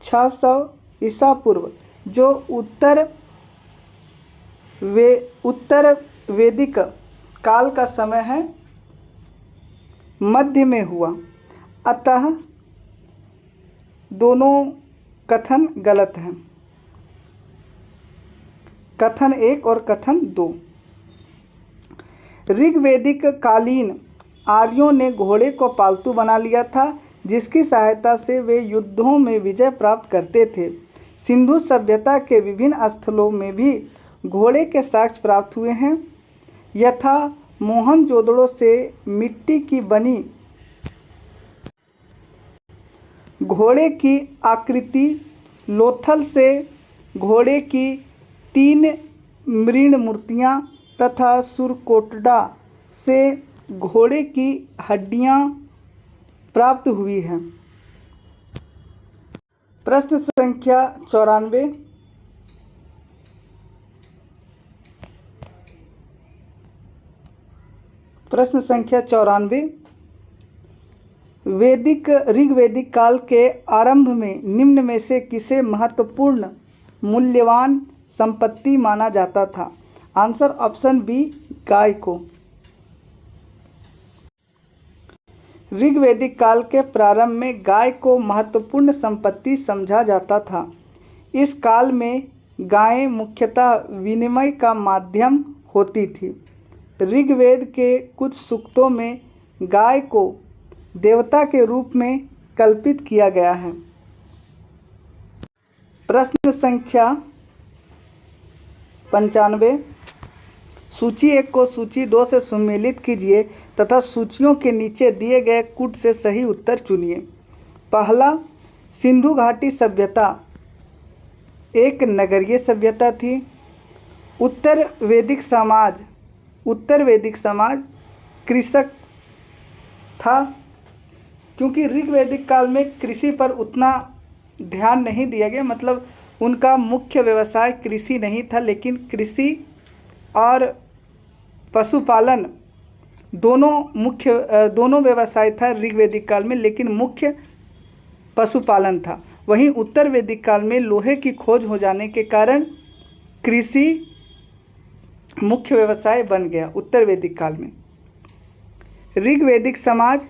600 ईसा पूर्व जो उत्तर वैदिक काल का समय है मध्य में हुआ। अतः दोनों कथन गलत हैं, कथन 1 और कथन 2। ऋग्वैदिक कालीन आर्यों ने घोड़े को पालतू बना लिया था, जिसकी सहायता से वे युद्धों में विजय प्राप्त करते थे। सिंधु सभ्यता के विभिन्न स्थलों में भी घोड़े के साक्ष्य प्राप्त हुए हैं। यथा मोहनजोदड़ो से मिट्टी की बनी घोड़े की आकृति, लोथल से घोड़े की 3 मृण मूर्तियाँ तथा सुरकोटड़ा से घोड़े की हड्डियाँ प्राप्त हुई हैं। प्रश्न संख्या 94। प्रश्न संख्या 94। ऋग्वैदिक काल के आरंभ में निम्न में से किसे महत्वपूर्ण मूल्यवान संपत्ति माना जाता था? आंसर ऑप्शन बी, गाय को। ऋग्वैदिक काल के प्रारंभ में गाय को महत्वपूर्ण संपत्ति समझा जाता था। इस काल में गायें मुख्यतः विनिमय का माध्यम होती थी। ऋग्वेद के कुछ सूक्तों में गाय को देवता के रूप में कल्पित किया गया है। प्रश्न संख्या 95। सूची 1 को सूची 2 से सम्मिलित कीजिए तथा सूचियों के नीचे दिए गए कूट से सही उत्तर चुनिए। पहला, सिंधु घाटी सभ्यता एक नगरीय सभ्यता थी। उत्तर वैदिक समाज कृषक था। क्योंकि ऋग्वैदिक काल में कृषि पर उतना ध्यान नहीं दिया गया, मतलब उनका मुख्य व्यवसाय कृषि नहीं था, लेकिन कृषि और पशुपालन दोनों व्यवसाय था ऋग्वैदिक काल में, लेकिन मुख्य पशुपालन था। वहीं उत्तर वैदिक काल में लोहे की खोज हो जाने के कारण कृषि मुख्य व्यवसाय बन गया उत्तर वैदिक काल में। ऋग्वैदिक समाज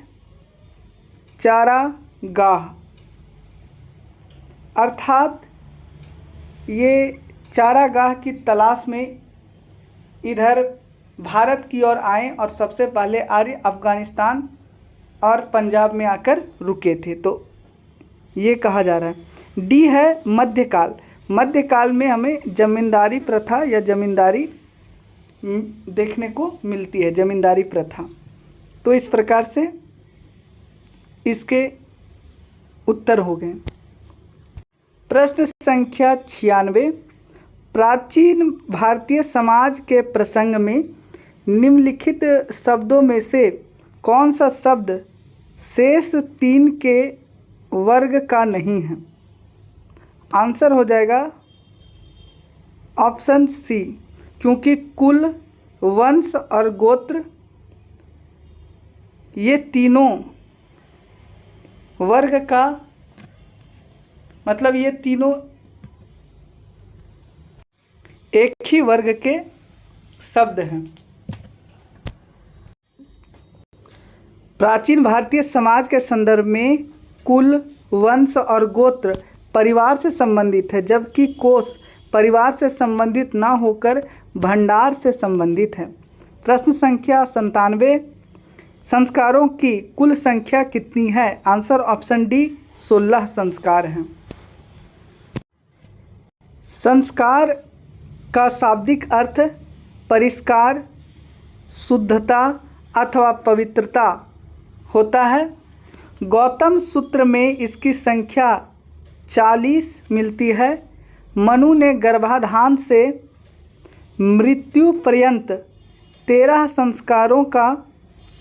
चारागाह, अर्थात ये चारागाह की तलाश में इधर भारत की ओर आए और सबसे पहले आर्य अफगानिस्तान और पंजाब में आकर रुके थे, तो ये कहा जा रहा है। डी है मध्यकाल। मध्यकाल में हमें जमींदारी प्रथा या जमींदारी देखने को मिलती है, जमींदारी प्रथा। तो इस प्रकार से इसके उत्तर हो गए। प्रश्न संख्या 96। प्राचीन भारतीय समाज के प्रसंग में निम्नलिखित शब्दों में से कौन सा शब्द शेष 3 के वर्ग का नहीं है? आंसर हो जाएगा ऑप्शन सी, क्योंकि कुल, वंश और गोत्र ये तीनों वर्ग का, मतलब ये तीनों एक ही वर्ग के शब्द हैं। प्राचीन भारतीय समाज के संदर्भ में कुल, वंश और गोत्र परिवार से संबंधित है, जबकि कोष परिवार से संबंधित ना होकर भंडार से संबंधित है। प्रश्न संख्या 97। संस्कारों की कुल संख्या कितनी है? आंसर ऑप्शन डी, 16 संस्कार हैं। संस्कार का शाब्दिक अर्थ परिष्कार, शुद्धता अथवा पवित्रता होता है। गौतम सूत्र में इसकी संख्या 40 मिलती है। मनु ने गर्भाधान से मृत्यु पर्यंत 13 संस्कारों का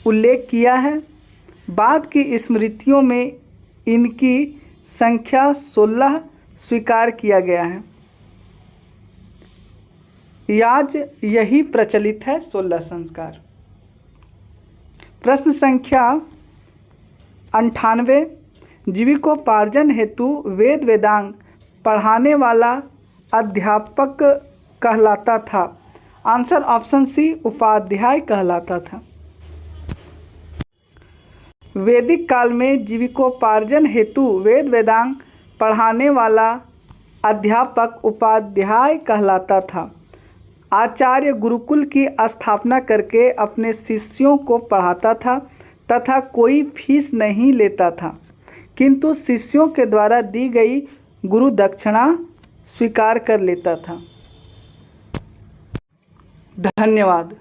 उल्लेख किया है। बाद की स्मृतियों में इनकी संख्या 16 स्वीकार किया गया है। आज यही प्रचलित है 16 संस्कार। प्रश्न संख्या 98, जीविकोपार्जन हेतु वेद वेदांग पढ़ाने वाला अध्यापक कहलाता था। आंसर ऑप्शन सी, उपाध्याय कहलाता था। वैदिक काल में जीविकोपार्जन हेतु वेद वेदांग पढ़ाने वाला अध्यापक उपाध्याय कहलाता था। आचार्य गुरुकुल की स्थापना करके अपने शिष्यों को पढ़ाता था तथा कोई फीस नहीं लेता था, किंतु शिष्यों के द्वारा दी गई गुरु दक्षिणा स्वीकार कर लेता था। धन्यवाद।